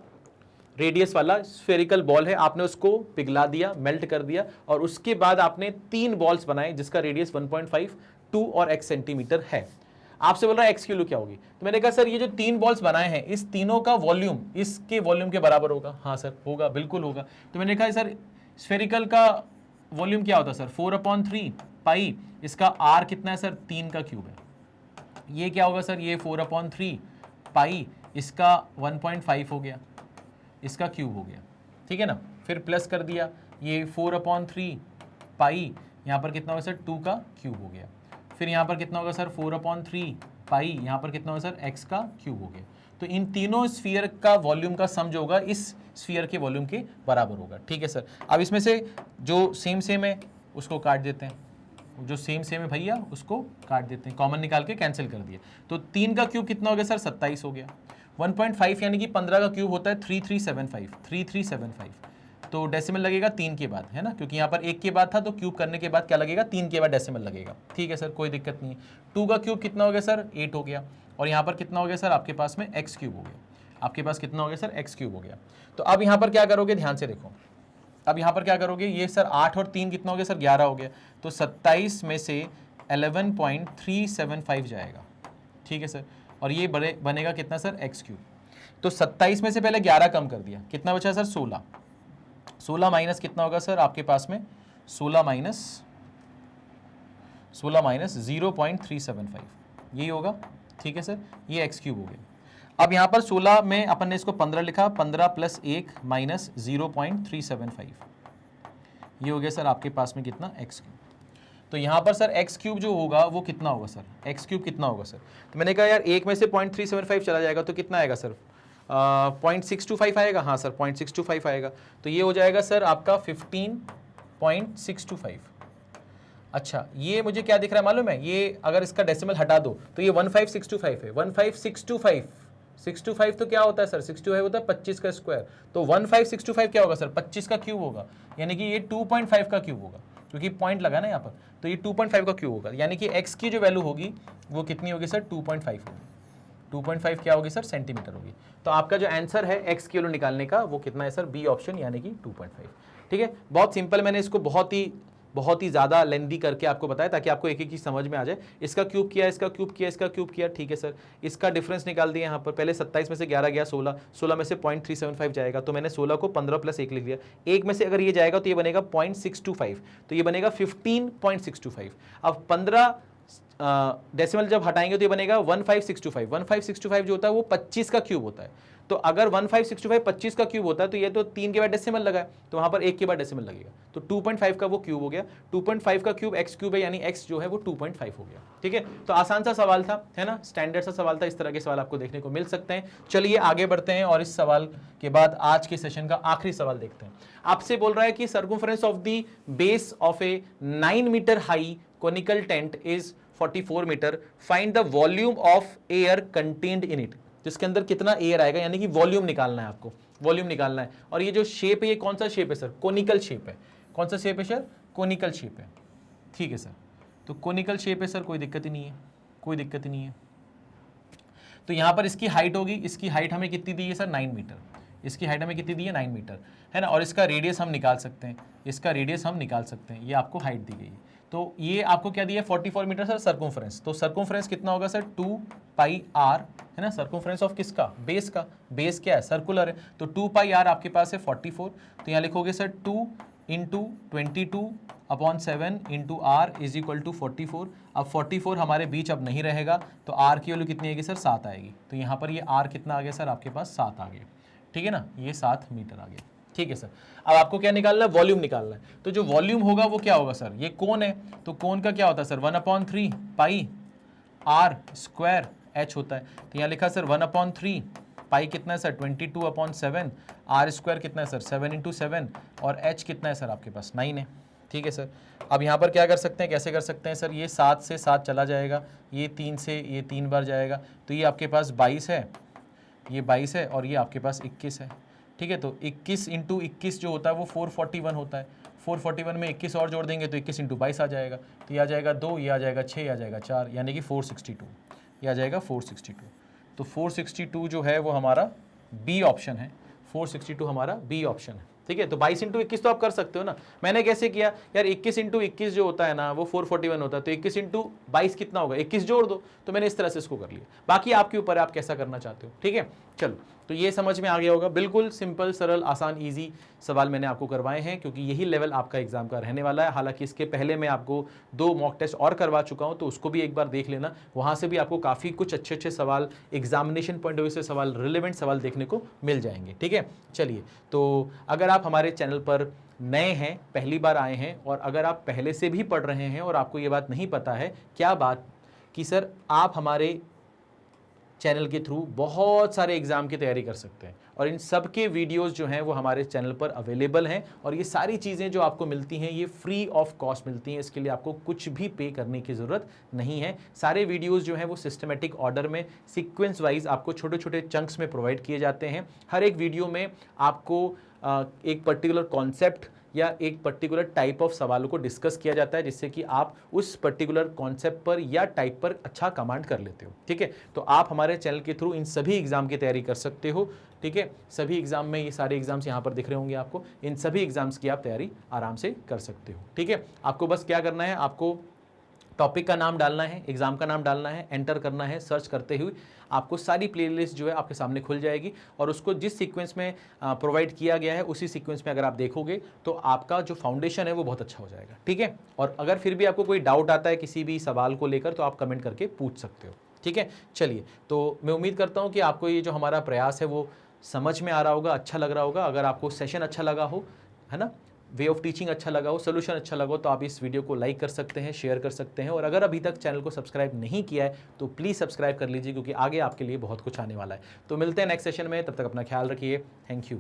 रेडियस वाला स्फेरिकल बॉल है, आपने उसको पिघला दिया, मेल्ट कर दिया और उसके बाद आपने 3 बॉल्स बनाए जिसका रेडियस 1.5, 2 और x सेंटीमीटर है। आपसे बोल रहा है x की वैल्यू क्या होगी। तो मैंने कहा सर ये जो 3 बॉल्स बनाए हैं इस तीनों का वॉल्यूम इसके वॉल्यूम के बराबर होगा। हाँ सर होगा, बिल्कुल होगा। तो मैंने कहा सर स्फेरिकल का वॉल्यूम क्या होता है सर, 4/3 पाई, इसका r कितना है सर, 3 का क्यूब है। ये क्या होगा सर, ये 4/3 पाई, इसका 1.5 हो गया, इसका क्यूब हो गया। ठीक है ना। फिर प्लस कर दिया, ये 4/3 पाई, यहाँ पर कितना होगा सर, 2 का क्यूब हो गया। फिर यहाँ पर कितना होगा सर, 4/3 पाई, यहाँ पर कितना होगा सर, x का क्यूब हो गया। तो इन तीनों स्फीयर का वॉल्यूम का सम जो होगा इस स्फीयर के वॉल्यूम के बराबर होगा। ठीक है सर, अब इसमें से जो सेम सेम है उसको काट देते हैं, जो सेम सेम है भैया उसको काट देते हैं, कॉमन निकाल के कैंसिल कर दिए। तो 3 का क्यूब कितना हो गया सर? 27 हो गया। 1.5 यानी कि 15 का क्यूब होता है 3375। तो डेसिमल लगेगा 3 के बाद, है ना, क्योंकि यहाँ पर 1 के बाद था तो क्यूब करने के बाद क्या लगेगा? 3 के बाद डेसिमल लगेगा। ठीक है सर, कोई दिक्कत नहीं है। 2 का क्यूब कितना हो गया सर? 8 हो गया। और यहाँ पर कितना हो गया सर? आपके पास में एक्स क्यूब हो गया। आपके पास कितना हो गया सर? एक्स क्यूब हो गया। तो अब यहाँ पर क्या करोगे? ध्यान से देखो, अब यहाँ पर क्या करोगे? ये सर 8 और 3 कितना हो गया सर? 11 हो गया। तो 27 में से 11.375 जाएगा। ठीक है सर, और ये बनेगा कितना सर? X cube. तो 27 में से पहले 11 कम कर दिया, कितना बचा सर? 16। 16 माइनस कितना होगा सर आपके पास में? 16 माइनस 0.375 यही होगा। ठीक है सर, ये एक्स क्यूब हो गया। अब यहाँ पर 16 में अपन ने इसको 15 लिखा, 15 प्लस 1 माइनस 0.375 ये हो गया सर आपके पास में कितना? X cube. तो यहाँ पर सर एक्स क्यूब जो होगा वो कितना होगा सर? एक्स क्यूब कितना होगा सर? तो मैंने कहा यार 1 में से 0.375 चला जाएगा तो कितना आएगा सर? 0.625 आएगा। हाँ सर 0.625 आएगा। तो ये हो जाएगा सर आपका 15.625। अच्छा, ये मुझे क्या दिख रहा है मालूम है? ये अगर इसका डेसिमल हटा दो तो ये 15625 है। 15625 तो क्या होता है सर? 625 होता है 25 का स्क्वायर। तो 15625 क्या होगा सर? 25 का क्यूब होगा, यानी कि ये 2.5 का क्यूब होगा, क्योंकि पॉइंट लगा ना यहाँ पर। तो ये 2.5 का क्यूब होगा, यानी कि x की जो वैल्यू होगी वो कितनी होगी सर? 2.5 होगी। 2.5 क्या होगी सर? सेंटीमीटर होगी। तो आपका जो आंसर है x की वैल्यू निकालने का वो कितना है सर? बी ऑप्शन, यानी कि 2.5। ठीक है, बहुत सिंपल। मैंने इसको बहुत ही ज़्यादा लेंदी करके आपको बताया ताकि आपको एक एक चीज़ समझ में आ जाए। इसका क्यूब किया, इसका क्यूब किया, इसका क्यूब किया। ठीक है सर, इसका डिफरेंस निकाल दिया यहाँ पर। पहले 27 में से 11 गया, 16 में से 0.375 जाएगा, तो मैंने 16 को 15 प्लस 1 लिख दिया। 1 में से अगर ये जाएगा तो ये बनेगा 0.625, तो ये बनेगा 15.625। अब 15 डेसिमल जब हटाएंगे तो ये बनेगा 15625। 15625 जो होता है वो 25 का क्यूब होता है। तो अगर 15625 25 का क्यूब होता है तो ये तो 3 के बाद डेसिमल लगा है, तो वहां पर 1 के बाद डेसिमल लगेगा। तो 2.5 का वो क्यूब हो गया। 2.5 का क्यूब एक्स क्यूब है, यानी एक्स जो है वो 2.5 हो गया। ठीक है, तो आसान सा सवाल था, है ना, स्टैंडर्ड सा सवाल था। इस तरह के सवाल आपको देखने को मिल सकते हैं। चलिए आगे बढ़ते हैं और इस सवाल के बाद आज के सेशन का आखिरी सवाल देखते हैं। आपसे बोल रहा है कि circumference of the base of a 9 metre high conical tent is 44 metre. Find the volume of air contained in it. जिसके अंदर कितना एयर आएगा, यानी कि वॉल्यूम निकालना है आपको, वॉल्यूम निकालना है। और ये जो शेप है ये कौन सा शेप है सर? कोनिकल शेप है। कौन सा शेप है सर? कोनिकल शेप है। ठीक है सर, तो कोनिकल शेप है सर, कोई दिक्कत ही नहीं है, कोई दिक्कत ही नहीं है। तो यहां पर इसकी हाइट होगी, इसकी हाइट हमें कितनी दी है सर? 9 मीटर। इसकी हाइट हमें कितनी दी है? 9 मीटर, है ना। और इसका रेडियस हम निकाल सकते हैं, इसका रेडियस हम निकाल सकते हैं। ये आपको हाइट दी गई है। तो ये आपको क्या दिया है? 44 मीटर सर सर्कमफरेंस। तो सर्कमफरेंस कितना होगा सर? 2 पाई आर, है ना। सर्कमफरेंस ऑफ किसका? बेस का। बेस क्या है? सर्कुलर है, तो 2 पाई आर आपके पास है 44। तो यहाँ लिखोगे sir 2 into 22/7 into R is equal to 44। अब 44 हमारे बीच अब नहीं रहेगा, तो आर की वैल्यू कितनी आएगी सर? 7 आएगी। तो यहाँ पर ये आर कितना आ गया सर? आपके पास 7 आ गया। ठीक है ना, ये 7 मीटर आ गया। ठीक है सर, अब आपको क्या निकालना है? वॉल्यूम निकालना है। तो जो वॉल्यूम होगा वो क्या होगा सर? ये कोन है, तो कोन का क्या होता है sir? 1/3 pi R square H होता है। तो यहाँ लिखा सर 1/3 पाई कितना है सर? 22/7। आर स्क्वायर कितना है सर? 7 × 7। और एच कितना है सर? आपके पास 9 है। ठीक है सर, अब यहाँ पर क्या कर सकते हैं, कैसे कर सकते हैं सर? ये 7 से 7 चला जाएगा, ये 3 से ये 3 बार जाएगा, तो ये आपके पास 22 है, ये 22 है, और ये आपके पास 21 है। ठीक है, तो 21 × 21 जो होता है वो 441 होता है। 441 में 21 और जोड़ देंगे तो 21 × 22 आ जाएगा। तो ये आ जाएगा 2, ये आ जाएगा 6, ये आ जाएगा 4, यानी कि 462, ये आ जाएगा 462। तो 462 जो है वो हमारा बी ऑप्शन है। 462 हमारा बी ऑप्शन है। ठीक है, तो 22 × 21 तो आप कर सकते हो ना। मैंने कैसे किया यार? 21 × 21 जो होता है ना वो 441 होता है, तो 21 × 22 कितना होगा? 21 जोड़ दो। तो मैंने इस तरह से इसको कर लिया, बाकी आपके ऊपर है आप कैसा करना चाहते हो। ठीक है, चलो, तो ये समझ में आ गया होगा। बिल्कुल सिंपल, सरल, आसान, इजी सवाल मैंने आपको करवाए हैं, क्योंकि यही लेवल आपका एग्जाम का रहने वाला है। हालांकि इसके पहले मैं आपको 2 मॉक टेस्ट और करवा चुका हूं, तो उसको भी एक बार देख लेना। वहां से भी आपको काफ़ी कुछ अच्छे सवाल, एग्जामिनेशन पॉइंट ऑफ व्यू से सवाल, रिलेवेंट सवाल देखने को मिल जाएंगे। ठीक है, चलिए, तो अगर आप हमारे चैनल पर नए हैं, पहली बार आए हैं, और अगर आप पहले से भी पढ़ रहे हैं और आपको ये बात नहीं पता है, क्या बात कि सर आप हमारे चैनल के थ्रू बहुत सारे एग्जाम की तैयारी कर सकते हैं और इन सब के वीडियोस जो हैं वो हमारे चैनल पर अवेलेबल हैं और ये सारी चीज़ें जो आपको मिलती हैं ये फ्री ऑफ कॉस्ट मिलती हैं। इसके लिए आपको कुछ भी पे करने की ज़रूरत नहीं है। सारे वीडियोस जो हैं वो सिस्टमेटिक ऑर्डर में सीक्वेंस वाइज आपको छोटे छोटे चंक्स में प्रोवाइड किए जाते हैं। हर एक वीडियो में आपको एक पर्टिकुलर कॉन्सेप्ट या एक पर्टिकुलर टाइप ऑफ सवालों को डिस्कस किया जाता है जिससे कि आप उस पर्टिकुलर कॉन्सेप्ट पर या टाइप पर अच्छा कमांड कर लेते हो। ठीक है, तो आप हमारे चैनल के थ्रू इन सभी एग्जाम की तैयारी कर सकते हो। ठीक है, सभी एग्जाम में ये सारे एग्जाम्स यहाँ पर दिख रहे होंगे आपको, इन सभी एग्जाम्स की आप तैयारी आराम से कर सकते हो। ठीक है, आपको बस क्या करना है, आपको टॉपिक का नाम डालना है, एग्जाम का नाम डालना है, एंटर करना है। सर्च करते हुए आपको सारी प्लेलिस्ट जो है आपके सामने खुल जाएगी और उसको जिस सीक्वेंस में प्रोवाइड किया गया है उसी सीक्वेंस में अगर आप देखोगे तो आपका जो फाउंडेशन है वो बहुत अच्छा हो जाएगा। ठीक है, और अगर फिर भी आपको कोई डाउट आता है किसी भी सवाल को लेकर तो आप कमेंट करके पूछ सकते हो। ठीक है, चलिए, तो मैं उम्मीद करता हूँ कि आपको ये जो हमारा प्रयास है वो समझ में आ रहा होगा, अच्छा लग रहा होगा। अगर आपको सेशन अच्छा लगा हो, है ना, वे ऑफ टीचिंग अच्छा लगा हो, सोल्यूशन अच्छा लगा हो, तो आप इस वीडियो को लाइक कर सकते हैं, शेयर कर सकते हैं। और अगर अभी तक चैनल को सब्सक्राइब नहीं किया है तो प्लीज़ सब्सक्राइब कर लीजिए क्योंकि आगे आपके लिए बहुत कुछ आने वाला है। तो मिलते हैं नेक्स्ट सेशन में, तब तक अपना ख्याल रखिए। Thank you.